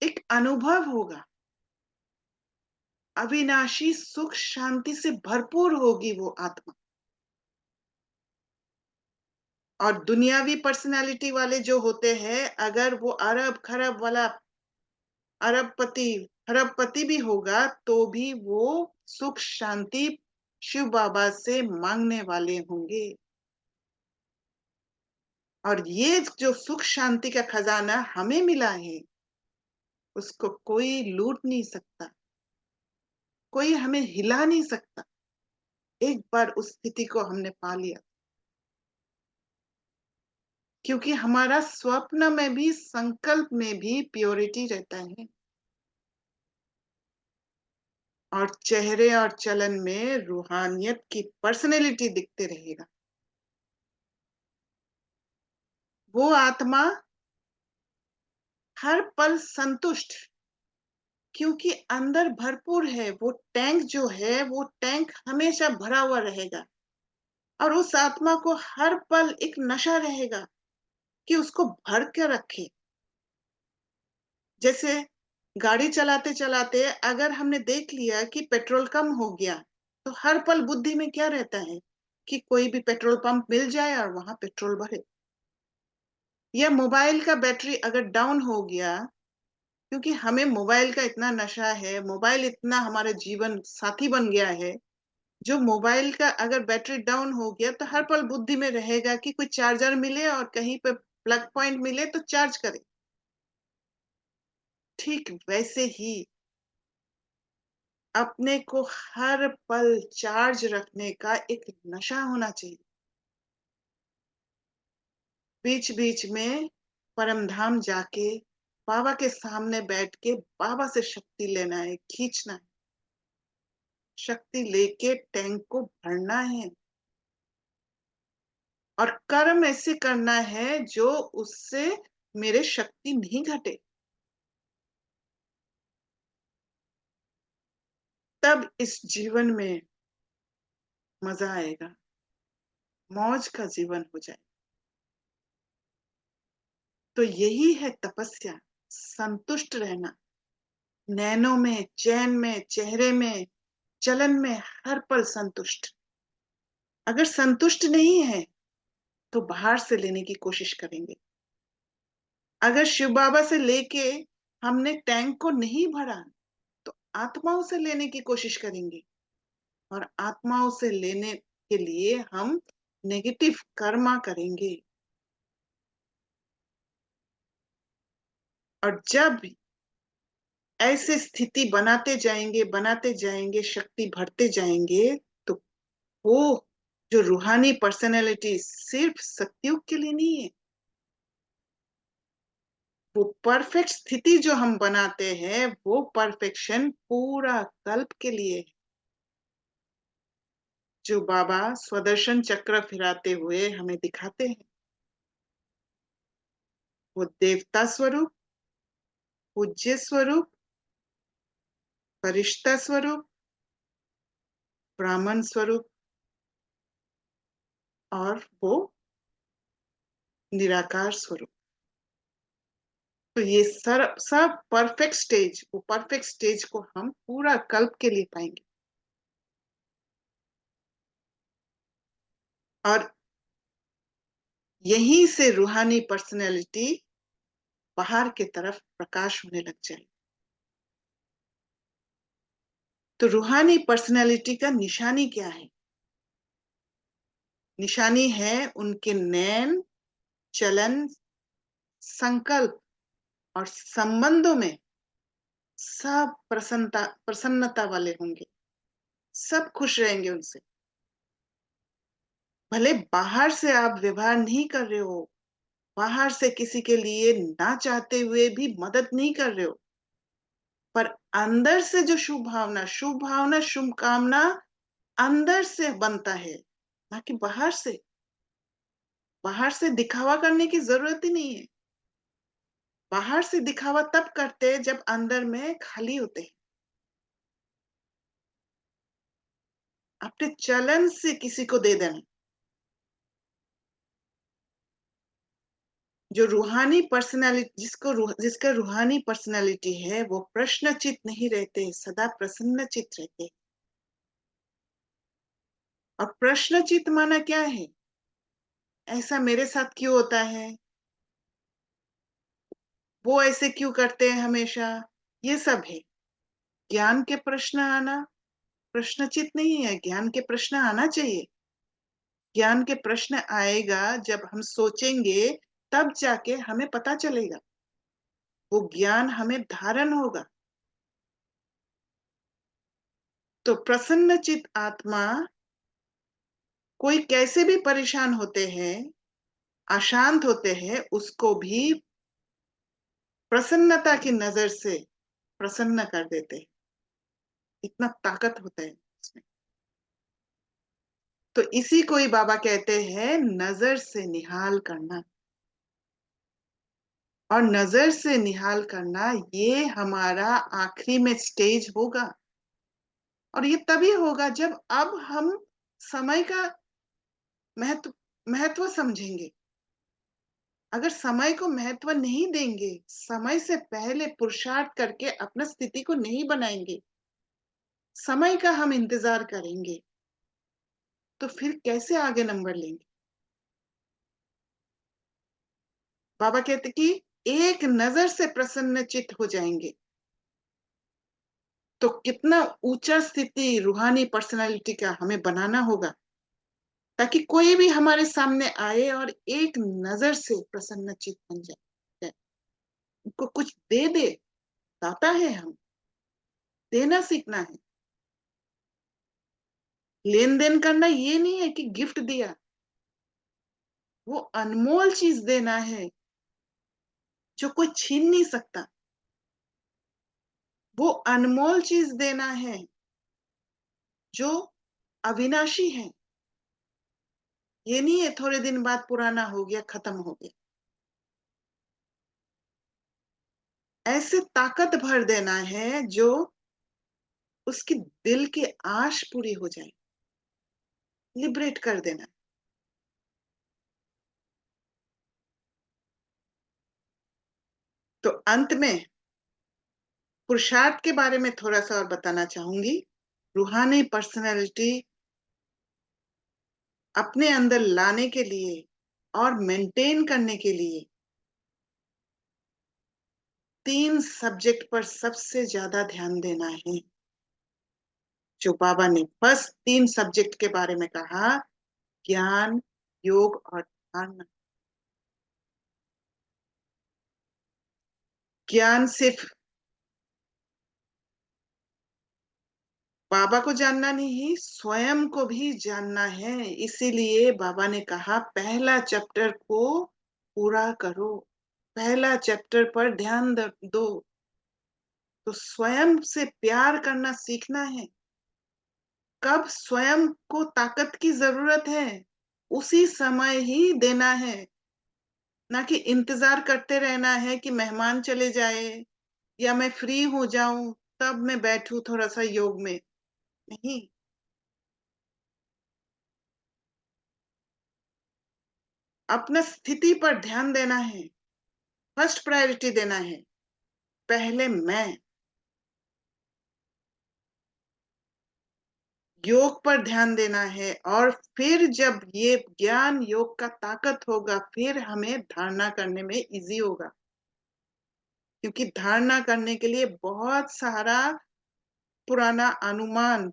एक अनुभव होगा, अविनाशी सुख शांति से भरपूर होगी वो आत्मा। और दुनियावी पर्सनालिटी वाले जो होते हैं, अगर वो अरब खरब वाला अरबपति खरबपति भी होगा तो भी वो सुख शांति शिव बाबा से मांगने वाले होंगे। और ये जो सुख शांति का खजाना हमें मिला है, उसको कोई लूट नहीं सकता, कोई हमें हिला नहीं सकता। एक बार उस स्थिति को हमने पा लिया, क्योंकि हमारा स्वप्न में भी संकल्प में भी प्योरिटी रहता है, और चेहरे और चलन में रूहानियत की पर्सनैलिटी दिखते रहेगा। वो आत्मा हर पल संतुष्ट, क्योंकि अंदर भरपूर है। वो टैंक जो है वो टैंक हमेशा भरा हुआ रहेगा, और उस आत्मा को हर पल एक नशा रहेगा कि उसको भर के रखे। जैसे गाड़ी चलाते चलाते अगर हमने देख लिया कि पेट्रोल कम हो गया, तो हर पल बुद्धि में क्या रहता है कि कोई भी पेट्रोल पंप मिल जाए और वहां पेट्रोल भरे। या मोबाइल का बैटरी अगर डाउन हो गया, क्योंकि हमें मोबाइल का इतना नशा है, मोबाइल इतना हमारे जीवन साथी बन गया है, जो मोबाइल का अगर बैटरी डाउन हो गया तो हर पल बुद्धि में रहेगा कि कोई चार्जर मिले और कहीं पे प्लग पॉइंट मिले तो चार्ज करे। ठीक वैसे ही अपने को हर पल चार्ज रखने का एक नशा होना चाहिए। बीच बीच में परम धाम जाके बाबा के सामने बैठ के बाबा से शक्ति लेना है, खींचना है, शक्ति लेके टैंक को भरना है, और कर्म ऐसे करना है जो उससे मेरे शक्ति नहीं घटे। तब इस जीवन में मजा आएगा, मौज का जीवन हो जाए। तो यही है तपस्या, संतुष्ट रहना, नैनों में, चैन में, चेहरे में, चलन में, हर पल संतुष्ट। अगर संतुष्ट नहीं है तो बाहर से लेने की कोशिश करेंगे। अगर शिव बाबा से लेके हमने टैंक को नहीं भरा, तो आत्माओं से लेने की कोशिश करेंगे, और आत्माओं से लेने के लिए हम नेगेटिव कर्मा करेंगे। और जब ऐसे स्थिति बनाते जाएंगे, शक्ति भरते जाएंगे, तो वो जो रूहानी पर्सनैलिटी सिर्फ सतयुग के लिए नहीं है, वो परफेक्ट स्थिति जो हम बनाते हैं वो परफेक्शन पूरा कल्प के लिए है। जो बाबा स्वदर्शन चक्र फिराते हुए हमें दिखाते हैं, वो देवता स्वरूप, पूज्य स्वरूप, फरिश्ता स्वरूप, ब्राह्मण स्वरूप, और वो निराकार स्वरूप। तो ये सब परफेक्ट स्टेज, वो परफेक्ट स्टेज को हम पूरा कल्प के लिए पाएंगे। और यहीं से रूहानी पर्सनैलिटी बाहर की तरफ प्रकाश होने लग जाए। तो रूहानी पर्सनैलिटी का निशानी क्या है? निशानी है उनके नैन, चलन, संकल्प और संबंधों में सब प्रसन्नता वाले होंगे, सब खुश रहेंगे उनसे। भले बाहर से आप व्यवहार नहीं कर रहे हो, बाहर से किसी के लिए ना चाहते हुए भी मदद नहीं कर रहे हो, पर अंदर से जो शुभ भावना, शुभ कामना अंदर से बनता है, ना कि बाहर से। बाहर से दिखावा करने की जरूरत ही नहीं है। बाहर से दिखावा तब करते हैं जब अंदर में खाली होते हैं। अपने चलन से किसी को दे देना। जो रूहानी पर्सनालिटी, जिसका रूहानी पर्सनालिटी है, वो प्रश्नचित नहीं रहते, सदा प्रसन्नचित रहते। और प्रश्नचित माना क्या है? ऐसा मेरे साथ क्यों होता है, वो ऐसे क्यों करते हैं हमेशा, ये सब है। ज्ञान के प्रश्न आना प्रश्नचित नहीं है, ज्ञान के प्रश्न आना चाहिए। ज्ञान के प्रश्न आएगा जब हम सोचेंगे, तब जाके हमें पता चलेगा, वो ज्ञान हमें धारण होगा। तो प्रसन्नचित आत्मा, कोई कैसे भी परेशान होते हैं, अशांत होते हैं, उसको भी प्रसन्नता की नजर से प्रसन्न कर देते हैं। इतना ताकत होता है उसमें। तो इसी को ही बाबा कहते हैं नजर से निहाल करना। और नजर से निहाल करना, ये हमारा आखिरी में स्टेज होगा। और ये तभी होगा जब अब हम समय का महत्व महत्व समझेंगे। अगर समय को महत्व नहीं देंगे, समय से पहले पुरुषार्थ करके अपना स्थिति को नहीं बनाएंगे, समय का हम इंतजार करेंगे, तो फिर कैसे आगे नंबर लेंगे? बाबा कहते कि एक नजर से प्रसन्नचित हो जाएंगे। तो कितना ऊंचा स्थिति रूहानी पर्सनालिटी का हमें बनाना होगा, ताकि कोई भी हमारे सामने आए और एक नजर से प्रसन्नचित बन जाए, उनको कुछ दे दे। दाता है हम, देना सीखना है। लेन देन करना ये नहीं है कि गिफ्ट दिया, वो अनमोल चीज देना है जो कोई छीन नहीं सकता। वो अनमोल चीज देना है जो अविनाशी है। ये नहीं है थोड़े दिन बाद पुराना हो गया, खत्म हो गया। ऐसे ताकत भर देना है जो उसकी दिल की आश पूरी हो जाए, लिबरेट कर देना। तो अंत में पुरुषार्थ के बारे में थोड़ा सा और बताना चाहूंगी। रूहानी पर्सनैलिटी अपने अंदर लाने के लिए और मेंटेन करने के लिए 3 सब्जेक्ट पर सबसे ज्यादा ध्यान देना है। जो बाबा ने बस 3 सब्जेक्ट के बारे में कहा, ज्ञान, योग और ध्यान। ज्ञान सिर्फ बाबा को जानना नहीं, स्वयं को भी जानना है। इसीलिए बाबा ने कहा पहला चैप्टर को पूरा करो, पहला चैप्टर पर ध्यान दो। तो स्वयं से प्यार करना सीखना है। कब स्वयं को ताकत की जरूरत है, उसी समय ही देना है। ना कि इंतजार करते रहना है कि मेहमान चले जाए या मैं फ्री हो जाऊं तब मैं बैठूं थोड़ा सा योग में। नहीं, अपना स्थिति पर ध्यान देना है, फर्स्ट प्रायोरिटी देना है। पहले मैं, योग पर ध्यान देना है। और फिर जब ये ज्ञान योग का ताकत होगा, फिर हमें धारणा करने में इजी होगा। क्योंकि धारणा करने के लिए बहुत सारा पुराना अनुमान,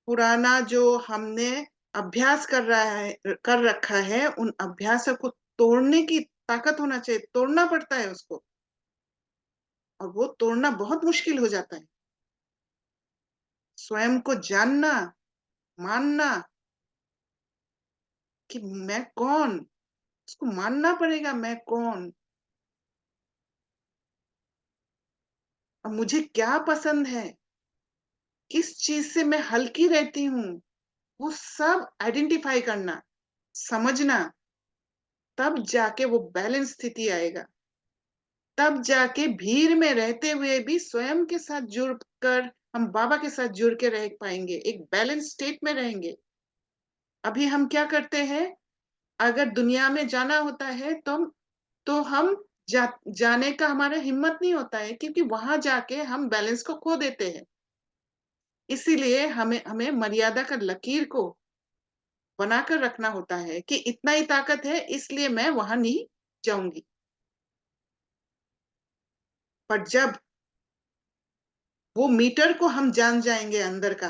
पुराना जो हमने अभ्यास कर रखा है, उन अभ्यासों को तोड़ने की ताकत होना चाहिए। तोड़ना पड़ता है उसको, और वो तोड़ना बहुत मुश्किल हो जाता है। स्वयं को जानना, मानना कि मैं कौन, उसको मानना पड़ेगा मैं कौन, और मुझे क्या पसंद है, किस चीज से मैं हल्की रहती हूँ, वो सब आइडेंटिफाई करना, समझना। तब जाके वो बैलेंस स्थिति आएगा। तब जाके भीड़ में रहते हुए भी स्वयं के साथ जुड़ कर हम बाबा के साथ जुड़ के रह पाएंगे, एक बैलेंस स्टेट में रहेंगे। अभी हम क्या करते हैं, अगर दुनिया में जाना होता है तो हम जाने का हमारा हिम्मत नहीं होता है, क्योंकि वहां जाके हम बैलेंस को खो देते हैं। इसीलिए हमें हमें मर्यादा का लकीर को बनाकर रखना होता है कि इतना ही ताकत है, इसलिए मैं वहां नहीं जाऊंगी। पर जब वो मीटर को हम जान जाएंगे अंदर का,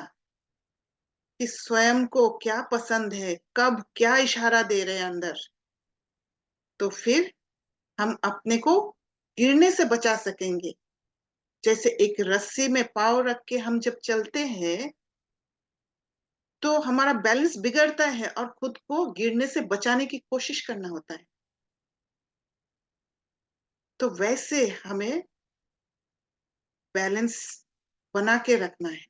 कि स्वयं को क्या पसंद है, कब क्या इशारा दे रहे हैं अंदर, तो फिर हम अपने को गिरने से बचा सकेंगे। जैसे एक रस्सी में पाँव रख के हम जब चलते हैं, तो हमारा बैलेंस बिगड़ता है और खुद को गिरने से बचाने की कोशिश करना होता है। तो वैसे हमें बैलेंस बना के रखना है।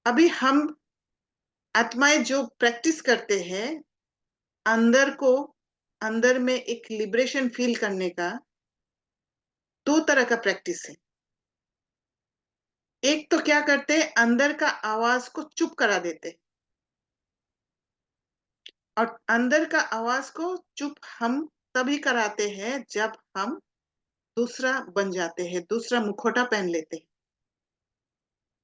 अभी हम आत्माएं जो प्रैक्टिस करते हैं, अंदर को, अंदर में एक लिबरेशन फील करने का, दो तरह का प्रैक्टिस है। एक तो क्या करते हैं, अंदर का आवाज को चुप करा देते हैं। और अंदर का आवाज को चुप हम तभी कराते हैं जब हम दूसरा बन जाते हैं, दूसरा मुखौटा पहन लेते हैं।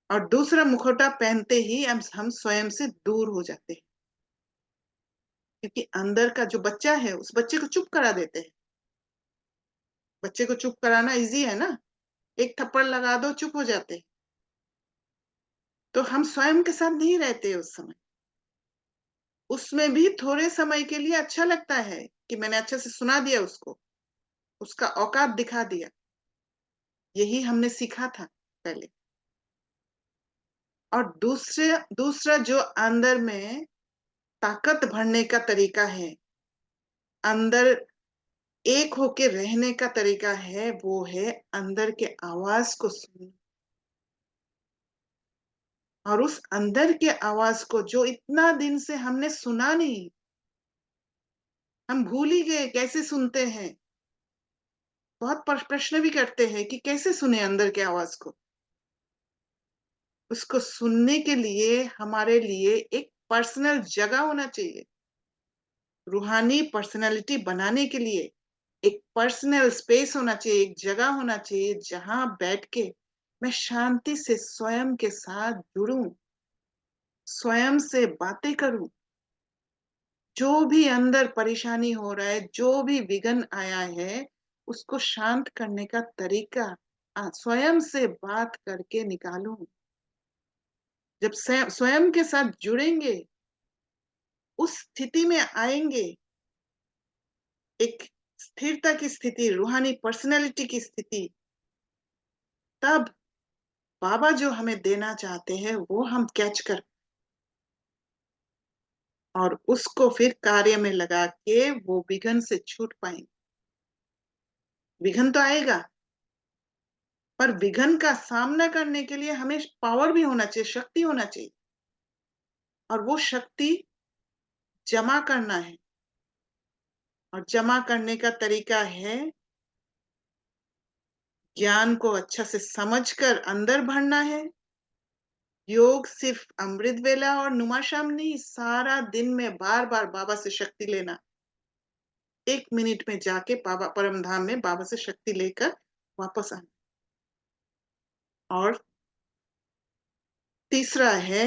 और दूसरा मुखौटा पहनते ही हम स्वयं से दूर हो जाते हैं। क्योंकि अंदर का जो बच्चा है, उस बच्चे को चुप करा देते हैं। बच्चे को चुप कराना इजी है ना, एक थप्पड़ लगा दो चुप हो जाते हैं। तो हम स्वयं के साथ नहीं रहते उस समय। उसमें भी थोड़े समय के लिए अच्छा लगता है कि मैंने अच्छे से सुना दिया उसको, उसका औकात दिखा दिया। यही हमने सीखा था पहले। और दूसरा जो अंदर में ताकत भरने का तरीका है, अंदर एक होके रहने का तरीका है, वो है अंदर के आवाज को सुनना। और उस अंदर के आवाज को जो इतना दिन से हमने सुना नहीं, हम भूल ही गए कैसे सुनते हैं। बहुत प्रश्न भी करते हैं कि कैसे सुने अंदर के आवाज को। उसको सुनने के लिए हमारे लिए एक पर्सनल जगह होना चाहिए। रूहानी पर्सनालिटी बनाने के लिए एक पर्सनल स्पेस होना चाहिए, एक जगह होना चाहिए जहां बैठ के मैं शांति से स्वयं के साथ जुड़ूं, स्वयं से बातें करूं। जो भी अंदर परेशानी हो रहा है, जो भी विघ्न आया है, उसको शांत करने का तरीका स्वयं से बात करके निकालूं। जब स्वयं के साथ जुड़ेंगे, उस स्थिति में आएंगे, एक स्थिरता की स्थिति, रूहानी पर्सनैलिटी की स्थिति, तब बाबा जो हमें देना चाहते हैं वो हम कैच कर और उसको फिर कार्य में लगा के वो विघ्न से छूट पाएंगे। विघ्न तो आएगा, पर विघ्न का सामना करने के लिए हमें पावर भी होना चाहिए, शक्ति होना चाहिए। और वो शक्ति जमा करना है। और जमा करने का तरीका है ज्ञान को अच्छा से समझकर अंदर भरना है। योग सिर्फ अमृत वेला और नुमाशाम नहीं, सारा दिन में बार बार बाबा से शक्ति लेना। 1 मिनट में जाके बाबा परम धाम में बाबा से शक्ति लेकर वापस आना। और तीसरा है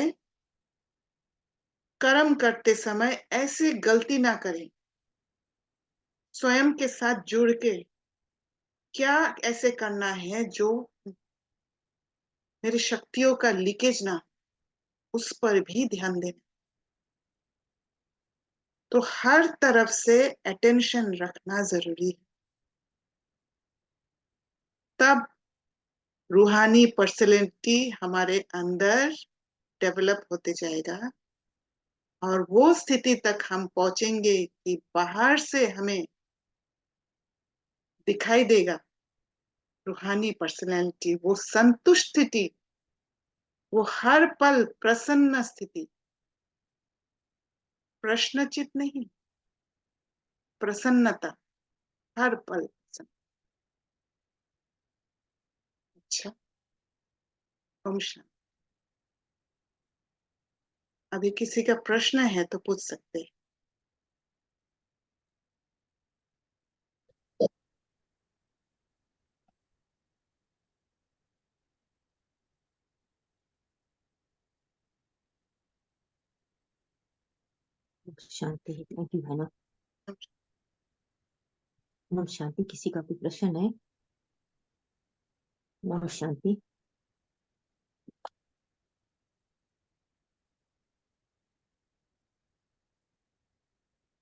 कर्म करते समय ऐसी गलती ना करें। स्वयं के साथ जुड़ के क्या ऐसे करना है जो मेरी शक्तियों का लीकेज ना, उस पर भी ध्यान देना। तो हर तरफ से अटेंशन रखना जरूरी है। तब रूहानी पर्सनैलिटी हमारे अंदर डेवलप होते जाएगा और वो स्थिति तक हम पहुंचेंगे कि बाहर से हमें दिखाई देगा रूहानी पर्सनैलिटी, वो संतुष्ट स्थिति, वो हर पल प्रसन्न स्थिति। प्रश्नचित नहीं, प्रसन्नता, हर पल प्रसन्न। अच्छा, ओम शांति। अभी किसी का प्रश्न है तो पूछ सकते हैं। शांति। Thank you Bhana. ओम शांति। किसी का कोई प्रश्न है? ओम शांति।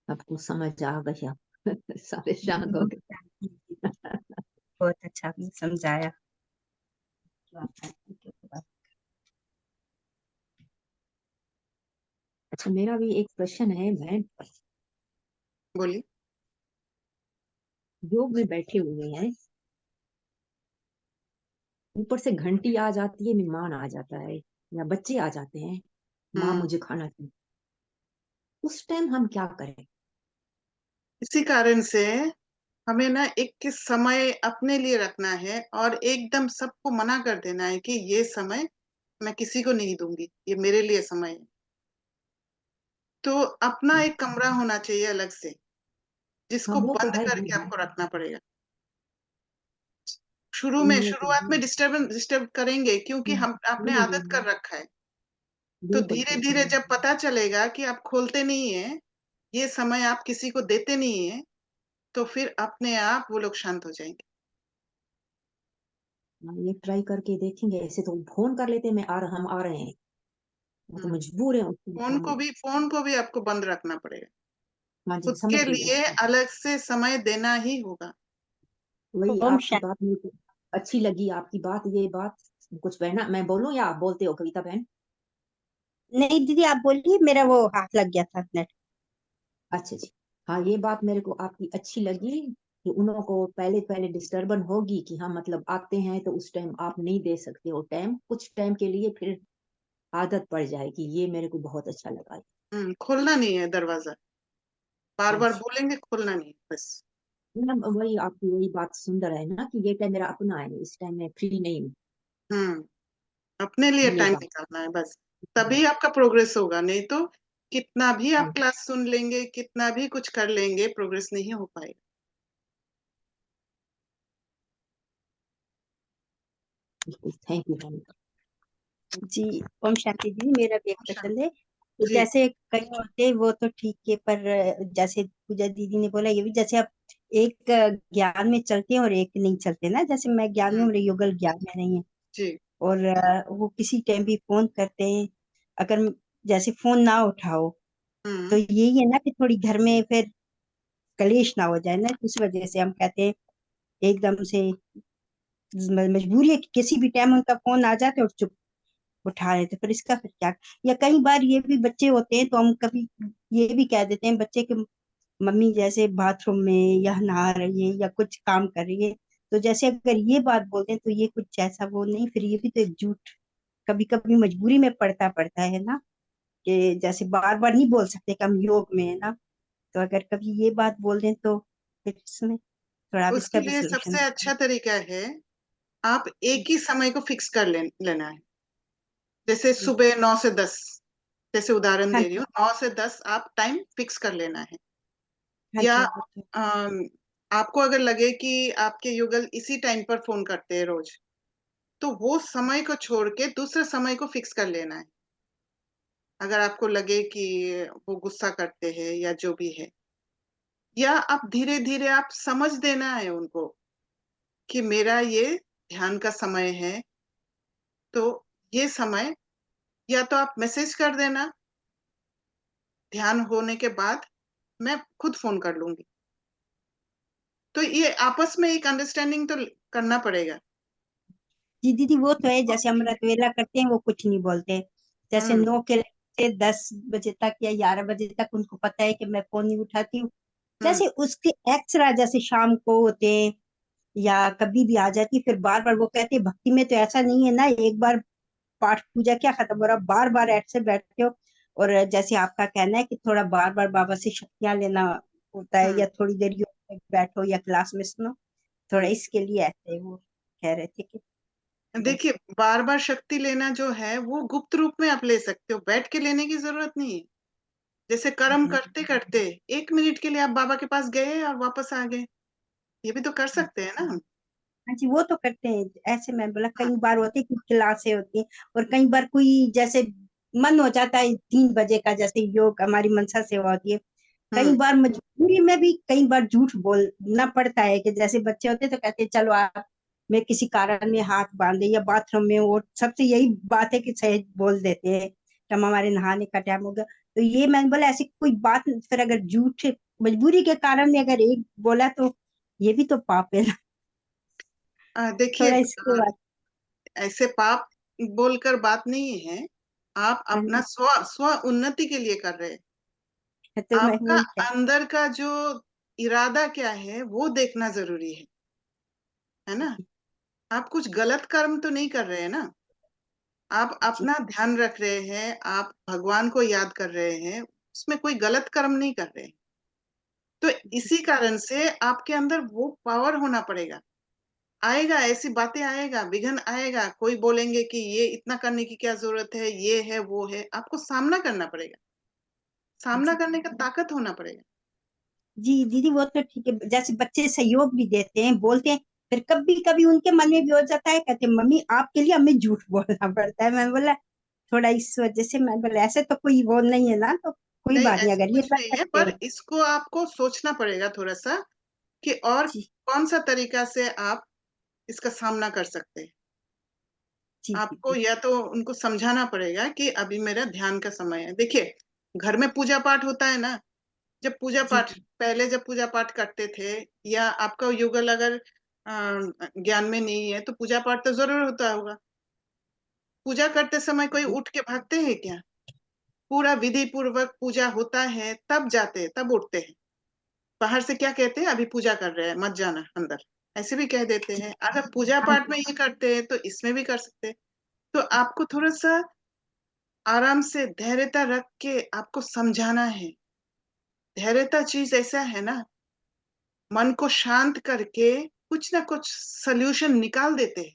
आपको समझ आ गया? सारे शांत हो गए। बहुत अच्छा आपने समझाया। अच्छा, मेरा भी एक प्रश्न है बहन। बोलिए। योग में बैठे हुए हैं, ऊपर से घंटी आ जाती है, मेहमान आ जाता है या बच्चे आ जाते हैं, माँ मुझे खाना चाहिए, उस टाइम हम क्या करें? इसी कारण से हमें ना एक समय अपने लिए रखना है और एकदम सबको मना कर देना है कि ये समय मैं किसी को नहीं दूंगी, ये मेरे लिए समय है। तो अपना एक कमरा होना चाहिए अलग से, हाँ, जिसको वो तो बंद है। करके आपको रखना पड़ेगा। शुरू में, सुनने को शुरुआत में डिस्टर्ब करेंगे क्योंकि हम आपने आदत कर रखा है। तो बिल्कुल धीरे बिल्कुल। धीरे जब पता चलेगा कि आप खोलते नहीं है, ये समय आप किसी को देते नहीं है, तो फिर अपने आप वो लोग शांत हो जाएंगे। हाँ, ये ट्राई करके देखेंगे। ऐसे तो फोन कर लेते हैं, हम आ रहे हैं, वो तो हम्म, मजबूर है उसको हम। फोन को भी आपको बंद रखना पड़ेगा। हाँ जी, खुद समझ के गई लिए मैं। अलग से समय देना ही होगा। वही ओम आपकी शांति। बात मुझे अच्छी लगी, आपकी बात, ये बात। कुछ बहना मैं बोलूं या आप बोलते हो कविता बहन? नहीं दीदी आप बोलिए, मेरा वो हाथ लग गया था नेट। अच्छा जी। हाँ, ये बात मेरे को आपकी अच्छी लगी कि उन्हों को पहले पहले डिस्टर्बन होगी कि हम मतलब आते हैं तो उस टाइम आप नहीं दे सकते हो टाइम, कुछ टाइम के लिए फिर आदत पड़ जाएगी। ये मेरे को बहुत अच्छा लगा। खोलना नहीं है दरवाजा, बार हाँ बार जी। बोलेंगे, खोलना नहीं है बस। मतलब वही आपकी वही बात सुंदर है ना कि ये टाइम मेरा अपना है, इस टाइम मैं फ्री नहीं हूँ। हम्म अपने लिए ये टाइम बात। निकालना है बस। तभी आपका प्रोग्रेस होगा, नहीं तो कितना भी आप क्लास सुन लेंगे, कितना भी कुछ कर लेंगे, प्रोग्रेस नहीं हो पाएगा। Thank you. जी ओम शांति दीदी, मेरा भी एक शांत। प्रश्न है। तो जी। जैसे कई होते हैं वो तो ठीक है, पर जैसे पूजा दीदी ने बोला ये भी, जैसे आप एक ज्ञान में चलते हैं और एक नहीं चलते ना, जैसे मैं ज्ञान में हम्म, हूँ, मेरे युगल ज्ञान में नहीं है। जी। और वो किसी टाइम भी फोन करते हैं, अगर जैसे फोन ना उठाओ तो हम्म यही है ना कि थोड़ी घर में फिर कलेश ना हो जाए ना, इस वजह से हम कहते हैं एकदम से मजबूरी है कि किसी भी टाइम उनका फोन आ जाते और चुप उठा रहे थे, पर इसका फिर क्या। या कई बार ये भी बच्चे होते हैं तो हम कभी ये भी कह देते हैं बच्चे के, मम्मी जैसे बाथरूम में या नहा रही है या कुछ काम कर रही है, तो जैसे अगर ये बात बोलते हैं तो ये कुछ ऐसा वो नहीं, फिर ये भी तो एक झूठ कभी कभी मजबूरी में पड़ता पड़ता है ना, कि जैसे बार बार नहीं बोल सकते कि हम योग में है ना, तो अगर कभी ये बात बोल दें तो फिर इसमें थोड़ा आप इसका उसके भी लिए सोल्यूशन सबसे दें। अच्छा तरीका है, आप एक ही समय को फिक्स कर लेना है। जैसे जी। सुबह 9 से 10, जैसे उदाहरण हाँ दे रही जी। हूँ, 9 से 10 आप टाइम फिक्स कर लेना है। हाँ या जी वो तो। अम, आपको अगर लगे कि आपके युगल इसी टाइम पर फोन करते हैं रोज, तो वो समय को छोड़ के दूसरे समय को फिक्स कर लेना है। अगर आपको लगे कि वो गुस्सा करते हैं या जो भी है, या आप धीरे धीरे आप समझ देना है उनको कि मेरा ये ध्यान का समय है, तो ये समय, या तो आप मैसेज कर देना, ध्यान होने के बाद मैं खुद फोन कर लूंगी। तो ये आपस में एक अंडरस्टैंडिंग तो करना पड़ेगा। जी दीदी वो तो है, जैसे अमृत वेला करते हैं वो कुछ नहीं बोलते, जैसे हम्म। 9 से 10 बजे तक या 11 बजे तक उनको पता है कि मैं फोन नहीं उठाती हूँ। हम्म। जैसे उसके एक्स्ट्रा जैसे शाम को होते हैं या कभी भी आ जाती, फिर बार बार वो कहते हैं भक्ति में तो ऐसा नहीं है ना, एक बार पाठ पूजा क्या खत्म हो रहा, बार बार ऐसे बैठते हो। और जैसे आपका कहना है कि थोड़ा बार बार बाबा से शक्तियां लेना होता है, हम्म। या थोड़ी देर योग में बैठो या क्लास में सुनो, थोड़ा हम्म। इसके लिए ऐसे वो कह रहे थे कि देखिए, जैसे। बार बार शक्ति लेना जो है वो गुप्त रूप में आप ले सकते हो, बैठ के लेने की जरूरत नहीं है। जैसे कर्म जी करते करते 1 मिनट के लिए आप बाबा के पास गए और वापस आ गए, ये भी तो कर सकते हैं ना। हाँ जी वो तो करते हैं ऐसे, मैं बोला हाँ। कई बार होती है कि क्लासे होती है, और कई बार कोई जैसे मन हो जाता है 3 बजे का, जैसे योग हमारी मनसा सेवा होती है, कई हम्म। बार मजबूरी में भी कई बार झूठ बोलना पड़ता है, कि जैसे बच्चे होते हैं तो कहते हैं चलो आप मैं किसी कारण में हाथ बांधे या बाथरूम में, और सबसे यही बात है कि सहज बोल देते हैं कि हम हमारे नहाने का टाइम हो गया, तो ये मैंने बोला ऐसी कोई बात नहीं, फिर अगर झूठ मजबूरी के कारण में अगर एक बोला तो ये भी तो पाप है ना। देखिए, थोड़ा इसके बाद। ऐसे पाप बोलकर बात नहीं है। आप हाँ अपना जी। स्व स्व उन्नति के लिए कर रहे हैं। तो मैं आपका वही कह। अंदर का जो इरादा क्या है वो देखना जरूरी है ना। आप कुछ गलत कर्म तो नहीं कर रहे हैं ना। आप जी अपना ध्यान रख रहे हैं, आप भगवान को याद कर रहे हैं, उसमें कोई गलत कर्म नहीं कर रहे हैं। तो जी इसी कारण से आपके अंदर वो पावर होना पड़ेगा। आएगा, ऐसी बातें आएगा, विघ्न आएगा, कोई बोलेंगे कि ये इतना करने की क्या जरूरत है, ये है वो है, आपको सामना करना पड़ेगा। सामना जी करने का ताकत होना पड़ेगा। जी दीदी वो तो ठीक है, जैसे बच्चे सहयोग भी देते हैं बोलते हैं, फिर कभी कभी उनके मन में भी हो जाता है, कहते हैं मम्मी आपके लिए हमें झूठ बोलना पड़ता है, मैं बोला थोड़ा इस वजह से, मैं बोला ऐसे तो कोई वो नहीं है ना, तो कोई नहीं, बात नहीं ऐसा अगर ये कुछ कर नहीं है, सकते पर हो। इसको आपको सोचना पड़ेगा थोड़ा सा कि और जी कौन सा तरीका से आप इसका सामना कर सकते हैं। जी आपको दीदी। या तो उनको समझाना पड़ेगा कि अभी मेरा ध्यान का समय है। देखिए, घर में पूजा पाठ होता है ना, जब पूजा जी पाठ पहले जब पूजा पाठ करते थे, या आपका युगल अगर ज्ञान में नहीं है, तो पूजा पाठ तो जरूर होता होगा। पूजा करते समय कोई जी उठ के भागते हैं क्या? पूरा विधि पूर्वक पूजा होता है, तब जाते हैं, तब उठते हैं। बाहर से क्या कहते हैं, अभी पूजा कर रहे हैं, मत जाना अंदर, ऐसे भी कह देते जी। हैं। अगर पूजा हाँ पाठ जी। में ये करते हैं तो इसमें भी कर सकते हैं। तो आपको थोड़ा सा आराम से धैर्यता रख के आपको समझाना है। धैर्यता चीज ऐसा है ना, मन को शांत करके कुछ ना कुछ सल्यूशन निकाल देते हैं।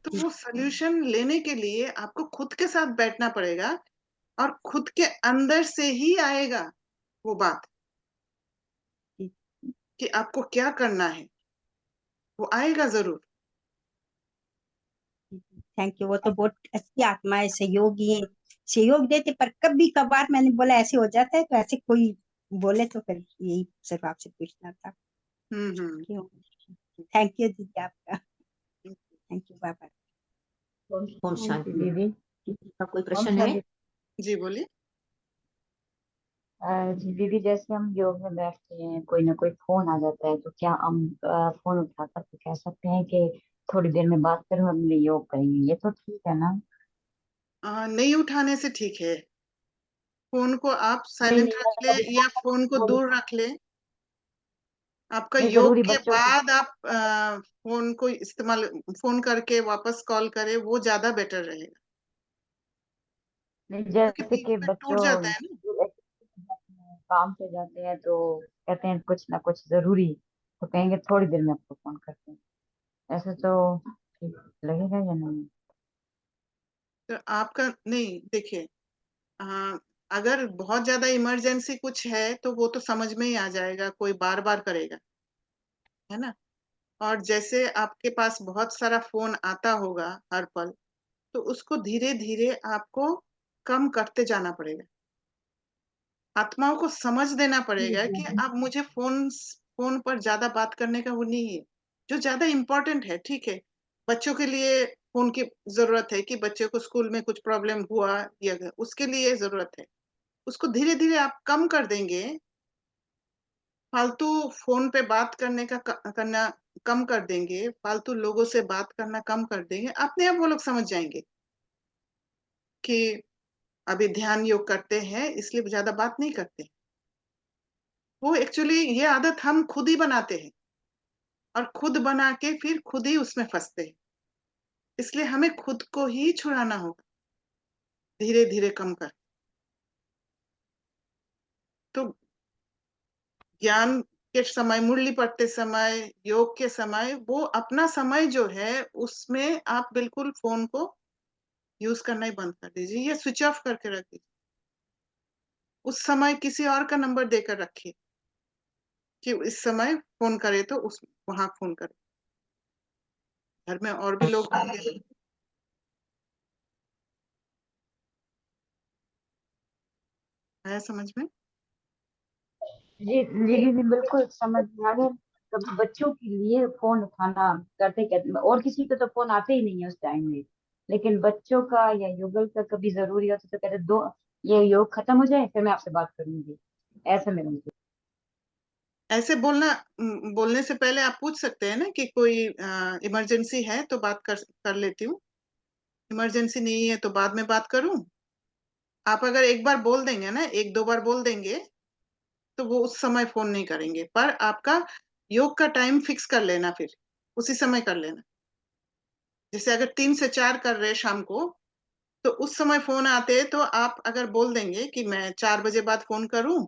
तो जी वो सल्यूशन लेने के लिए आपको खुद के साथ बैठना पड़ेगा, और खुद के अंदर से ही आएगा वो बात जी कि आपको क्या करना है, वो आएगा जरूर। थैंक यू, वो तो बहुत अच्छी आत्मा है, सहयोगी है, सहयोग देते, पर कभी कभार मैंने बोला ऐसे हो जाता है, तो ऐसे कोई बोले तो फिर यही सिर्फ आपसे पूछना था। हम्म। क्यों। थैंक यू दीदी आपका। हम्म। थैंक यू बाबा। ओम थैंक शांति यू दीदी। दीदी। किसी का कोई ओम प्रश्न है? जी बोलिए। जी दीदी, जैसे हम योग में बैठते हैं, कोई ना कोई फोन आ जाता है, तो क्या हम फोन उठाकर के कह सकते हैं कि थोड़ी देर में बात करूं, हम योग करेंगे? ये तो ठीक है ना? नहीं उठाने से ठीक है। फोन को आप नहीं साइलेंट नहीं, रख ले अभी या फोन को वो दूर रख ले। आपका नहीं, योग जरूरी के बच्चों की। बाद आप फोन को इस्तेमाल, फोन करके वापस कॉल करें, वो ज्यादा बेटर रहेगा। नहीं, क्योंकि जैसे बीच कि में टूट बच्चों जाता है ना। काम पे जाते हैं तो कहते हैं कुछ ना कुछ जरूरी, तो कहेंगे थोड़ी देर में आपको फोन करते हैं। ऐसे तो ठीक लगेगा या नहीं? तो आपका नहीं, देखिए, अगर बहुत ज्यादा इमरजेंसी कुछ है तो वो तो समझ में ही आ जाएगा, कोई बार बार करेगा, है ना। और जैसे आपके पास बहुत सारा फोन आता होगा हर पल, तो उसको धीरे धीरे आपको कम करते जाना पड़ेगा। आत्माओं को समझ देना जी पड़ेगा कि जी अब मुझे फोन पर ज्यादा बात करने का वो नहीं है। जो ज्यादा इम्पोर्टेंट है, ठीक है, बच्चों के लिए फोन की जरूरत है कि बच्चों को स्कूल में कुछ प्रॉब्लम हुआ या उसके लिए जरूरत है, उसको धीरे धीरे आप कम कर देंगे। फालतू फोन पे बात करने का करना कम कर देंगे, फालतू लोगों से बात करना कम कर देंगे, अपने आप वो लोग समझ जाएंगे कि अभी ध्यान योग करते हैं, इसलिए ज्यादा बात नहीं करते। वो एक्चुअली ये आदत हम खुद ही बनाते हैं, और खुद बना के फिर खुद ही उसमें फंसते हैं। इसलिए हमें खुद को ही छुड़ाना होगा, धीरे धीरे कम कर। तो ज्ञान के समय, मुरली पढ़ते समय, योग के समय, वो अपना समय जो है उसमें आप बिल्कुल फोन को यूज करना ही बंद कर दीजिए, या स्विच ऑफ करके रख दीजिए। उस समय किसी और का नंबर देकर रखिए कि इस समय फोन करे तो उस वहां फोन करे। घर में और भी लोग होंगे। आया समझ में? जी जी जी, बिल्कुल समझ में आ गया। कभी बच्चों के लिए फोन उठाना करते कहते, और किसी को तो फोन आते ही नहीं है उस टाइम में, लेकिन बच्चों का या युगल का कभी जरूरी होता तो कहते दो, ये योग खत्म हो जाए फिर मैं आपसे बात करूंगी। ऐसा मेरा मतलब। ऐसे बोलने से पहले आप पूछ सकते हैं ना कि कोई इमरजेंसी है तो बात कर लेती हूँ, इमरजेंसी नहीं है तो बाद में बात करूं। आप अगर एक बार बोल देंगे ना, एक दो बार बोल देंगे, तो वो उस समय फोन नहीं करेंगे। पर आपका योग का टाइम फिक्स कर लेना, फिर उसी समय कर लेना। जैसे अगर 3 से 4 कर रहे हैं शाम को, तो उस समय फोन आते हैं तो आप अगर बोल देंगे कि मैं 4 बजे बाद फोन करूं,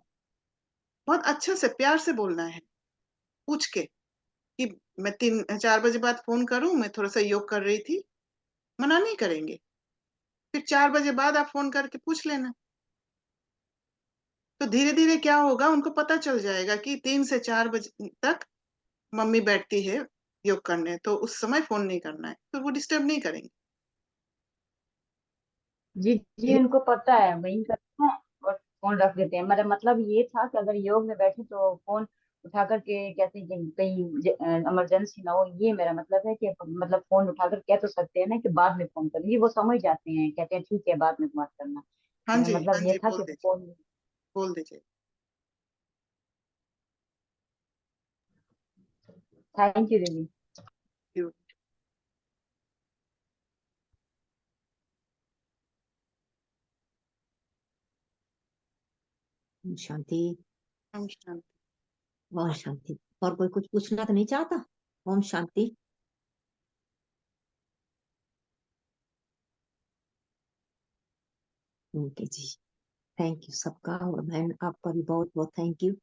बहुत अच्छे से प्यार से बोलना है, पूछ के कि मैं 3 4 बजे बाद फोन करूं, मैं थोड़ा सा योग कर रही थी। मना नहीं करेंगे। फिर 4 बजे बाद आप फोन करके पूछ लेना। तो धीरे धीरे क्या होगा, उनको पता चल जाएगा कि 3 से 4 बजे तक मम्मी बैठती है योग करने, तो उस समय फोन नहीं करना है, तो वो डिस्टर्ब नहीं करेंगे। जी जी, उनको पता है, वही करते हैं और फोन रख देते हैं। मेरा मतलब ये था कि अगर योग में बैठे तो फोन उठा करके कहते हैं कि कहीं इमरजेंसी ना हो। ये मेरा मतलब है कि मतलब फोन उठाकर कह तो सकते हैं ना कि बाद में फोन करेंगे, वो समझ जाते हैं, कहते हैं ठीक है बाद में बात करना। हाँ मेरा जी, हाँ मतलब ये जी, था बोल कि दीजिए, फोन। बोल दीजिए। थैंक यू दीदी। शांति। हम शांति। ओम शांति। और कोई कुछ पूछना तो नहीं चाहता? ओम शांति। ओके जी। थैंक यू सबका, और बहन आपका भी बहुत बहुत थैंक यू।